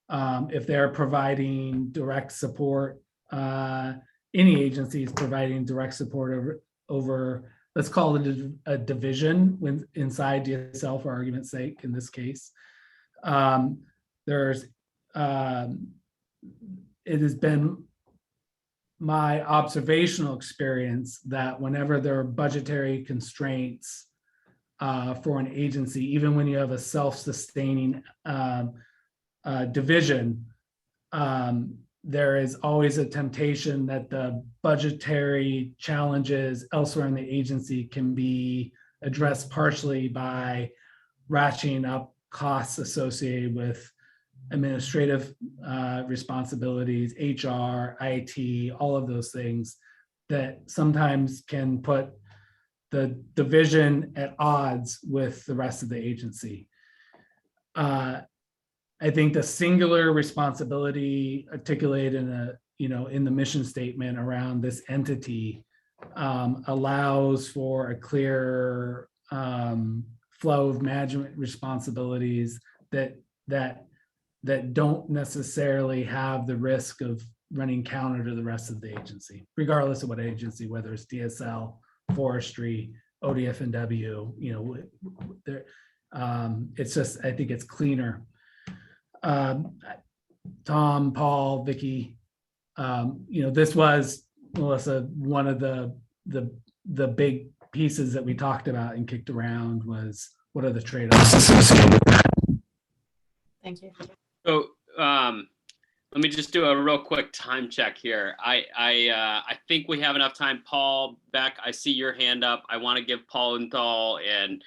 If they're providing direct support, any agency is providing direct support over, let's call it a division inside DSL for argument's sake in this case. It has been my observational experience that whenever there are budgetary constraints for an agency, even when you have a self-sustaining division, there is always a temptation that the budgetary challenges elsewhere in the agency can be addressed partially by ratcheting up costs associated with administrative responsibilities, HR, IT, all of those things that sometimes can put the division at odds with the rest of the agency. I think the singular responsibility articulated in the mission statement around this entity allows for a clear flow of management responsibilities that don't necessarily have the risk of running counter to the rest of the agency, regardless of what agency, whether it's DSL, forestry, ODF&W, it's just, I think it's cleaner. Tom, Paul, Vicky, this was, Melissa, one of the big pieces that we talked about and kicked around was what are the trade-offs associated with that? Thank you. So let me just do a real quick time check here. I think we have enough time. Paul, Beck, I see your hand up. I want to give Paul Unthal and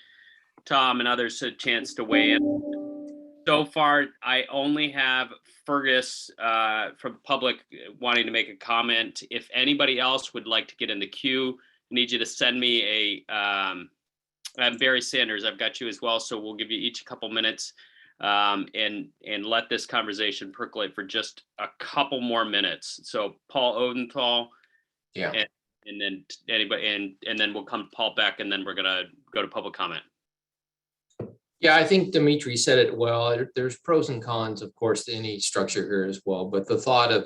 Tom and others a chance to weigh in. So far, I only have Fergus from public wanting to make a comment. If anybody else would like to get in the queue, I need you to send me I'm Barry Sanders. I've got you as well. So we'll give you each a couple minutes and let this conversation percolate for just a couple more minutes. So Paul Odenthal, Yeah. And then anybody, and then we'll come to Paul Beck, and then we're gonna go to public comment. Yeah, I think Dimitri said it well. There's pros and cons, of course, to any structure here as well. But the thought of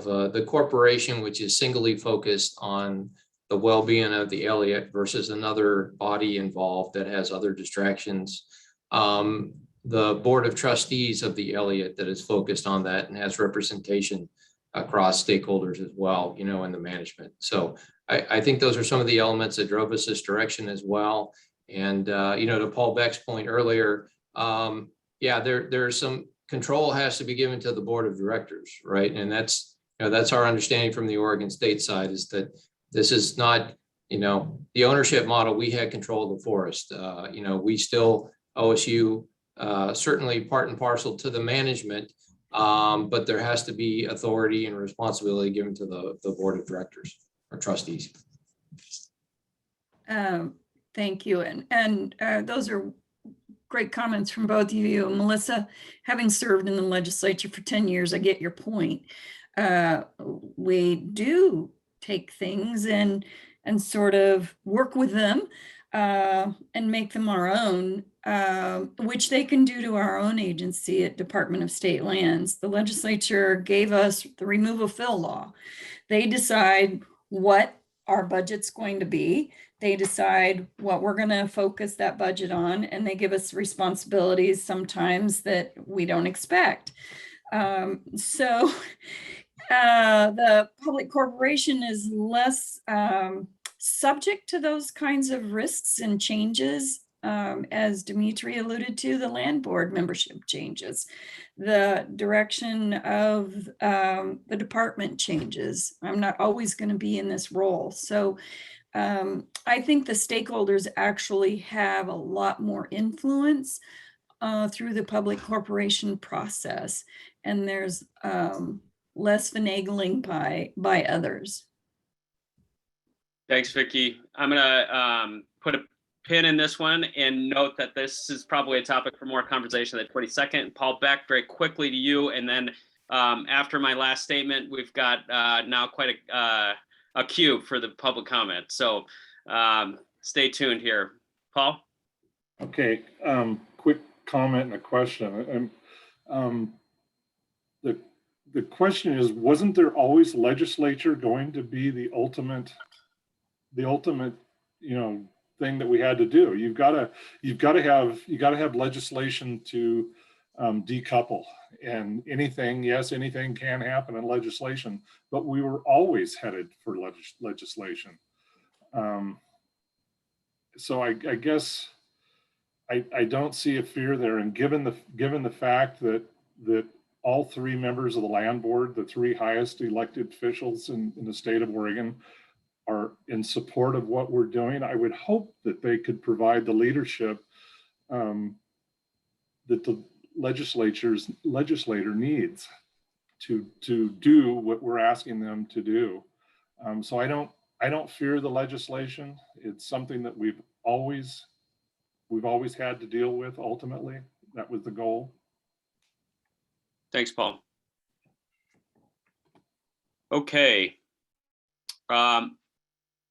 the corporation, which is singly focused on the well-being of the Elliott versus another body involved that has other distractions. The board of trustees of the Elliott that is focused on that and has representation across stakeholders as well, in the management. So I think those are some of the elements that drove us this direction as well. And, to Paul Beck's point earlier, there are some control has to be given to the board of directors, right? And that's, that's our understanding from the Oregon State side, is that this is not, the ownership model. We had control of the forest. We still, OSU, certainly part and parcel to the management, but there has to be authority and responsibility given to the board of directors or trustees. Thank you. And those are great comments from both of you. Melissa, having served in the legislature for 10 years, I get your point. We do take things and sort of work with them and make them our own, which they can do to our own agency at Department of State Lands. The legislature gave us the remove of fill law. They decide what our budget's going to be. They decide what we're going to focus that budget on, and they give us responsibilities sometimes that we don't expect. So the public corporation is less subject to those kinds of risks and changes. As Dimitri alluded to, the land board membership changes. The direction of the department changes. I'm not always going to be in this role. So I think the stakeholders actually have a lot more influence through the public corporation process, and there's less finagling by others. Thanks, Vicki. I'm gonna put a pin in this one and note that this is probably a topic for more conversation the 22nd. Paul Beck, very quickly to you, and then after my last statement, we've got now quite a queue for the public comment. So stay tuned here. Paul? Okay, quick comment and a question. The question is, wasn't there always legislature going to be the ultimate, thing that we had to do? You've got to have legislation to decouple, and anything can happen in legislation, but we were always headed for legislation. So I guess I don't see a fear there, and given the fact that all three members of the land board, the three highest elected officials in the state of Oregon, are in support of what we're doing, I would hope that they could provide the leadership that the legislator needs to do what we're asking them to do. So I don't fear the legislation. It's something that we've always had to deal with. Ultimately, that was the goal. Thanks, Paul. Okay.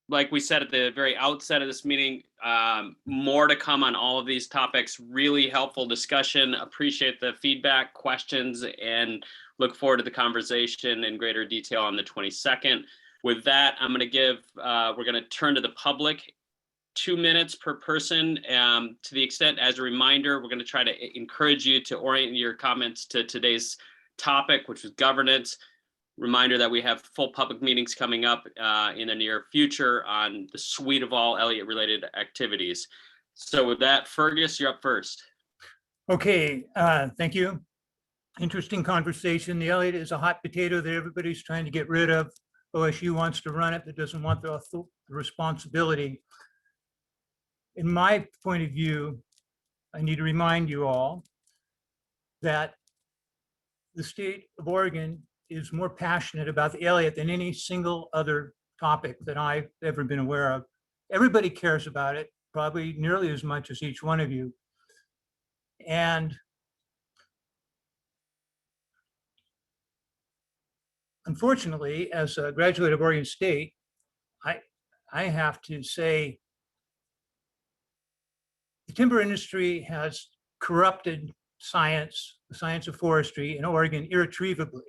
Like we said at the very outset of this meeting, more to come on all of these topics. Really helpful discussion. Appreciate the feedback, questions, and look forward to the conversation in greater detail on the 22nd. With that, I'm going to give, we're going to turn to the public. 2 minutes per person. To the extent, as a reminder, we're going to try to encourage you to orient your comments to today's topic, which was governance. Reminder that we have full public meetings coming up in the near future on the suite of all Elliott related activities. So with that, Fergus, you're up first. Okay, thank you. Interesting conversation. The Elliott is a hot potato that everybody's trying to get rid of. OSU wants to run it, but doesn't want the responsibility. In my point of view, I need to remind you all that the state of Oregon is more passionate about the Elliott than any single other topic that I've ever been aware of. Everybody cares about it, probably nearly as much as each one of you. And unfortunately, as a graduate of Oregon State, I have to say the timber industry has corrupted science, the science of forestry in Oregon irretrievably.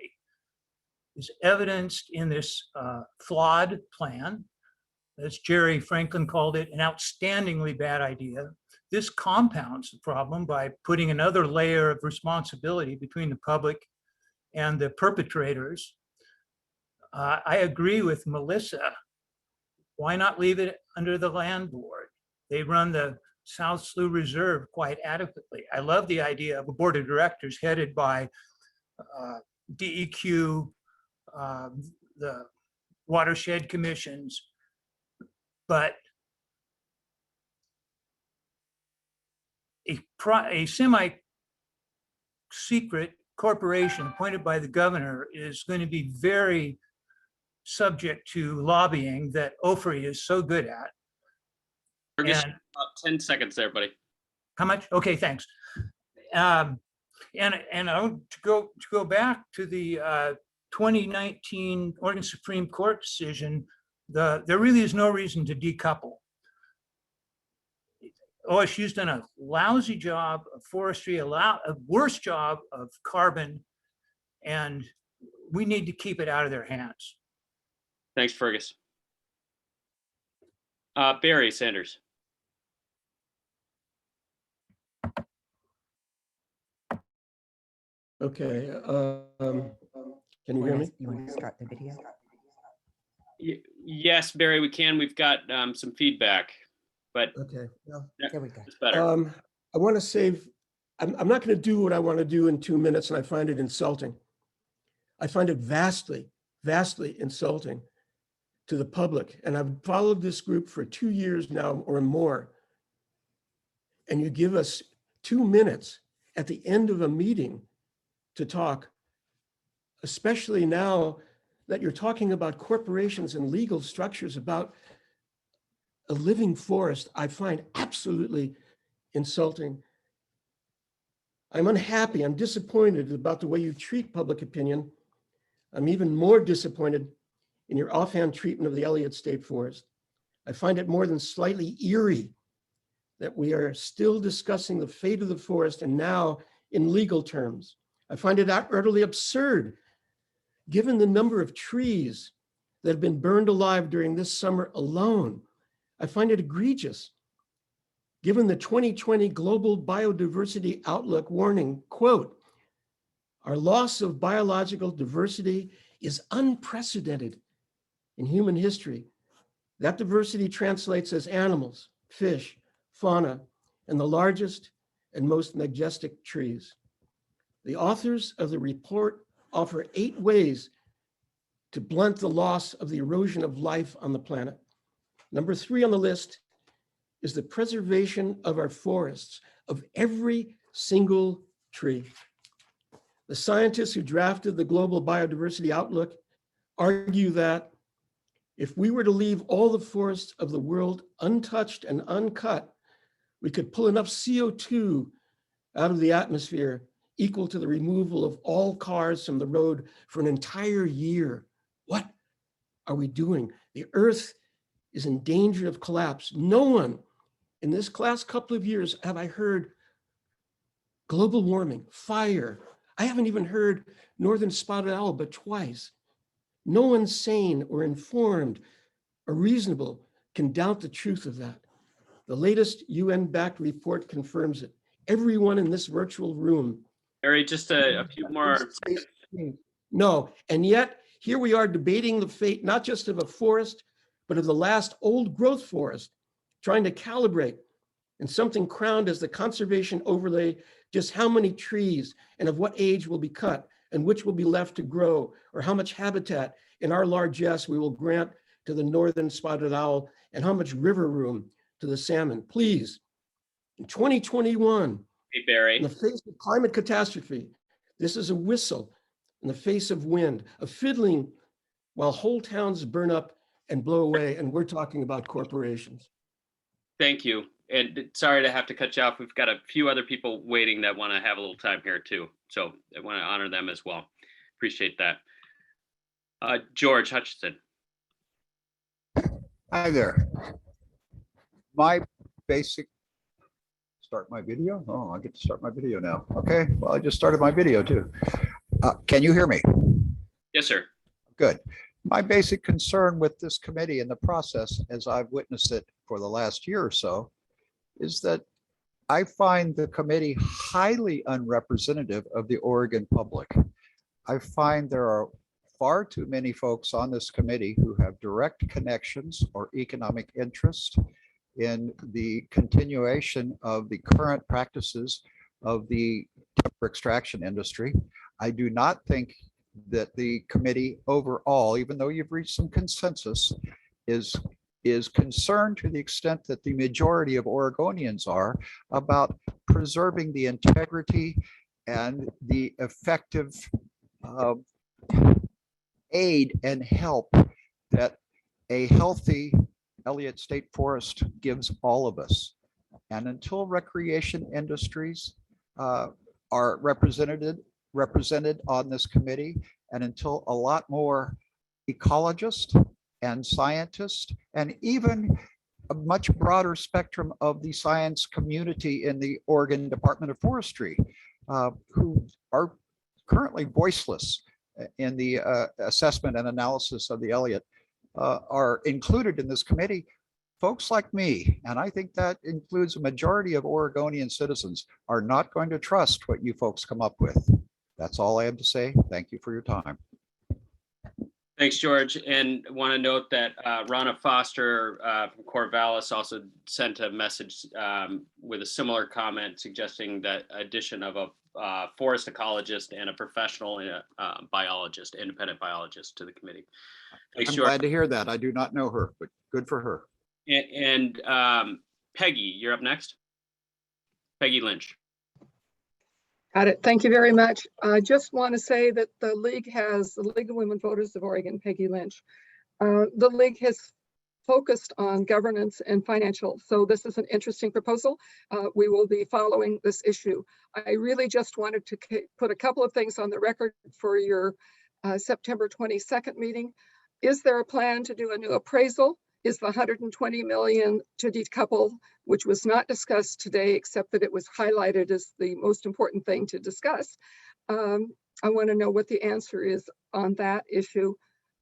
Is evidenced in this flawed plan, as Jerry Franklin called it, an outstandingly bad idea. This compounds the problem by putting another layer of responsibility between the public and the perpetrators. I agree with Melissa. Why not leave it under the land board? They run the South Slough Reserve quite adequately. I love the idea of a board of directors headed by DEQ, the watershed commissions, but a semi-secret corporation appointed by the governor is going to be very subject to lobbying that OFRI is so good at. Fergus, And about 10 seconds there, buddy. how much? Okay, thanks. And to go back to the 2019 Oregon Supreme Court decision, there really is no reason to decouple. OSU's done a lousy job of forestry, a worse job of carbon, and we need to keep it out of their hands. Thanks, Fergus. Barry Sanders. Okay. Can you hear me? You want to start the video? Yes, Barry, we can. We've got some feedback, but Okay. Well, There we go. it's better. I want to save, I'm not going to do what I want to do in 2 minutes, and I find it insulting. I find it vastly, vastly insulting to the public. And I've followed this group for 2 years now or more. And you give us 2 minutes at the end of a meeting to talk, especially now that you're talking about corporations and legal structures about a living forest, I find absolutely insulting. I'm unhappy, I'm disappointed about the way you treat public opinion. I'm even more disappointed in your offhand treatment of the Elliott State Forest. I find it more than slightly eerie that we are still discussing the fate of the forest, and now in legal terms. I find it utterly absurd, given the number of trees that have been burned alive during this summer alone. I find it egregious, given the 2020 Global Biodiversity Outlook warning, quote, "Our loss of biological diversity is unprecedented in human history. That diversity translates as animals, fish, fauna, and the largest and most majestic trees." The authors of the report offer 8 ways to blunt the loss of the erosion of life on the planet. Number 3 on the list is the preservation of our forests, of every single tree. The scientists who drafted the Global Biodiversity Outlook argue that if we were to leave all the forests of the world untouched and uncut, we could pull enough CO2 out of the atmosphere equal to the removal of all cars from the road for an entire year. What are we doing? The earth is in danger of collapse. No one in this last couple of years have I heard global warming, fire. I haven't even heard northern spotted owl but twice. No one sane or informed or reasonable can doubt the truth of that. The latest UN-backed report confirms it. Everyone in this virtual room. Barry, just a few more. No, and yet here we are debating the fate, not just of a forest, but of the last old growth forest, trying to calibrate and something crowned as the conservation overlay, just how many trees and of what age will be cut and which will be left to grow, or how much habitat in our largesse we will grant to the northern spotted owl, and how much river room to the salmon. Please, in 2021, Hey, Barry. in the face of climate catastrophe, this is a whistle in the face of wind, a fiddling while whole towns burn up and blow away, and we're talking about corporations. Thank you. And sorry to have to cut you off. We've got a few other people waiting that want to have a little time here too. So I want to honor them as well. Appreciate that. George Hutchinson. Hi there. My basic, start my video? Oh, I get to start my video now. Okay, well, I just started my video too. Can you hear me? Yes, sir. Good. My basic concern with this committee and the process, as I've witnessed it for the last year or so, is that I find the committee highly unrepresentative of the Oregon public. I find there are far too many folks on this committee who have direct connections or economic interest in the continuation of the current practices of the timber extraction industry. I do not think that the committee overall, even though you've reached some consensus, is concerned to the extent that the majority of Oregonians are about preserving the integrity and the effective aid and help that a healthy Elliott State Forest gives all of us. And until recreation industries are represented on this committee, and until a lot more ecologists and scientists, and even a much broader spectrum of the science community in the Oregon Department of Forestry, who are currently voiceless in the assessment and analysis of the Elliott, are included in this committee. Folks like me, and I think that includes a majority of Oregonian citizens, are not going to trust what you folks come up with. That's all I have to say. Thank you for your time. Thanks, George. And want to note that Ronna Foster from Corvallis also sent a message with a similar comment suggesting that addition of a forest ecologist and a professional biologist, independent biologist to the committee. Thanks, I'm George. glad to hear that. I do not know her, but good for her. And Peggy, you're up next. Peggy Lynch. Got it. Thank you very much. I just want to say that the League of Women Voters of Oregon, Peggy Lynch. The League has focused on governance and financial. So this is an interesting proposal. We will be following this issue. I really just wanted to put a couple of things on the record for your September 22nd meeting. Is there a plan to do a new appraisal? Is the 120 million to decouple, which was not discussed today, except that it was highlighted as the most important thing to discuss. I want to know what the answer is on that issue.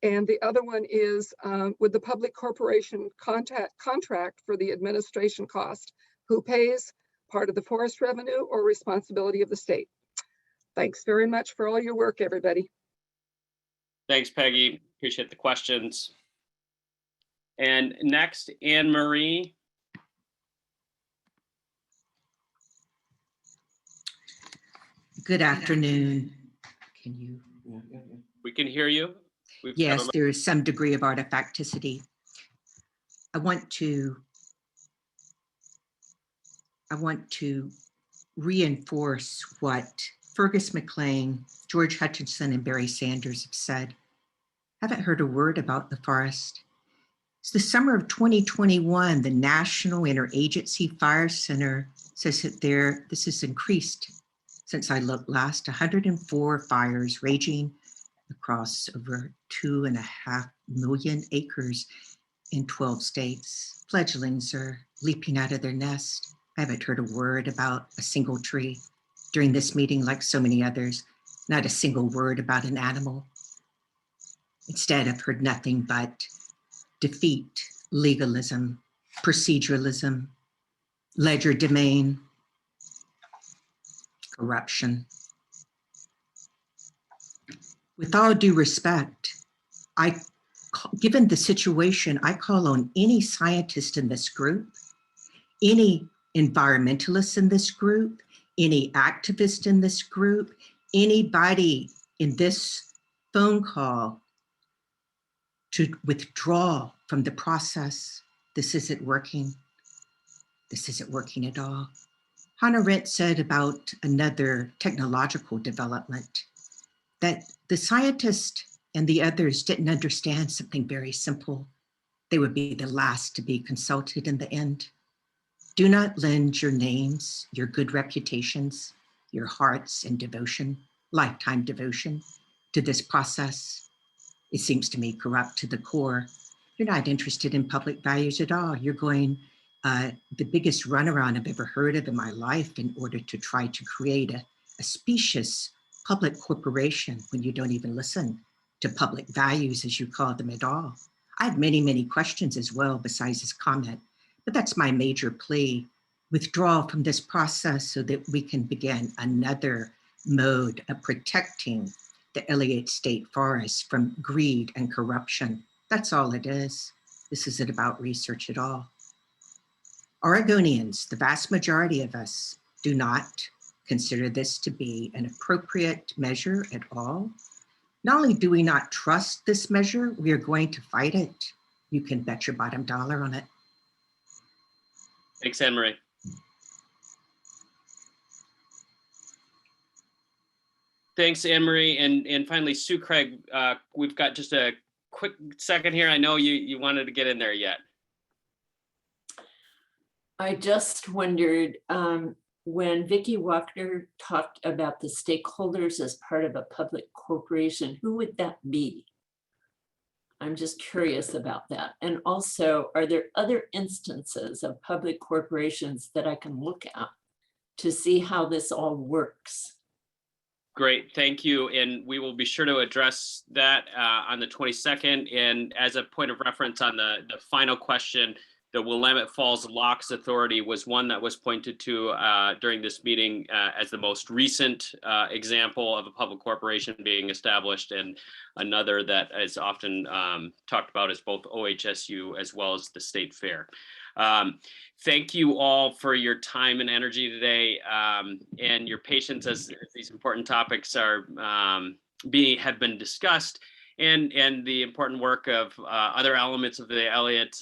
And the other one is, with the public corporation contract for the administration cost, who pays? Part of the forest revenue or responsibility of the state? Thanks very much for all your work, everybody. Thanks, Peggy. Appreciate the questions. And next, Anne Marie. Good afternoon. Can you? We can hear you. Yes, there is some degree of artifacticity. I want to reinforce what Fergus McLean, George Hutchinson, and Barry Sanders have said. I haven't heard a word about the forest. It's the summer of 2021, the National Interagency Fire Center says that this has increased since I looked last, 104 fires raging across over 2.5 million acres in 12 states. Fledglings are leaping out of their nest. I haven't heard a word about a single tree during this meeting, like so many others, not a single word about an animal. Instead, I've heard nothing but defeat, legalism, proceduralism, legerdemain, corruption. With all due respect, given the situation, I call on any scientist in this group, any environmentalist in this group, any activist in this group, anybody in this phone call to withdraw from the process. This isn't working. This isn't working at all. Hannah Arendt said about another technological development that the scientist and the others didn't understand something very simple. They would be the last to be consulted in the end. Do not lend your names, your good reputations, your hearts and devotion, lifetime devotion to this process. It seems to me corrupt to the core. You're not interested in public values at all. You're going the biggest runaround I've ever heard of in my life in order to try to create a specious public corporation when you don't even listen to public values, as you call them, at all. I have many, many questions as well besides this comment, but that's my major plea. Withdraw from this process so that we can begin another mode of protecting the Elliott State Forest from greed and corruption. That's all it is. This isn't about research at all. Oregonians, the vast majority of us, do not consider this to be an appropriate measure at all. Not only do we not trust this measure, we are going to fight it. You can bet your bottom dollar on it. Thanks, Anne Marie. Thanks, Anne Marie. And finally, Sue Craig, we've got just a quick second here. I know you wanted to get in there yet. I just wondered, when Vicki Walker talked about the stakeholders as part of a public corporation, who would that be? I'm just curious about that. And also, are there other instances of public corporations that I can look at to see how this all works? Great, thank you. And we will be sure to address that on the 22nd. And as a point of reference on the final question, the Willamette Falls Locks Authority was one that was pointed to during this meeting as the most recent example of a public corporation being established, and another that is often talked about as both OHSU as well as the State Fair. Thank you all for your time and energy today, and your patience as these important topics are have been discussed. And the important work of other elements of the Elliott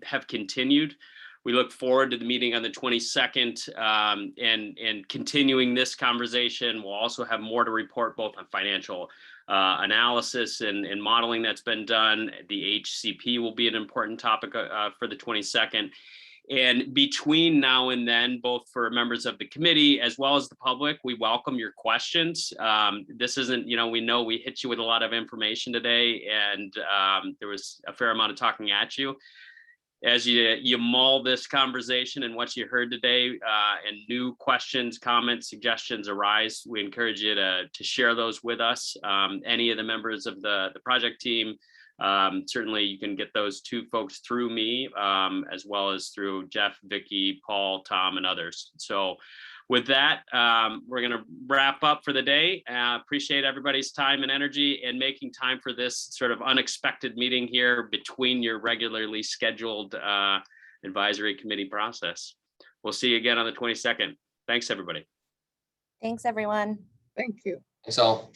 have continued. We look forward to the meeting on the 22nd and continuing this conversation. We'll also have more to report both on financial analysis and modeling that's been done. The HCP will be an important topic for the 22nd. And between now and then, both for members of the committee as well as the public, we welcome your questions. This isn't, we know we hit you with a lot of information today, and there was a fair amount of talking at you. As you mull this conversation and what you heard today, and new questions, comments, suggestions arise, we encourage you to share those with us. Any of the members of the project team, certainly you can get those to folks through me, as well as through Jeff, Vicki, Paul, Tom, and others. So with that, we're going to wrap up for the day. Appreciate everybody's time and energy and making time for this sort of unexpected meeting here between your regularly scheduled advisory committee process. We'll see you again on the 22nd. Thanks, everybody. Thanks, everyone. Thank you. Thanks all.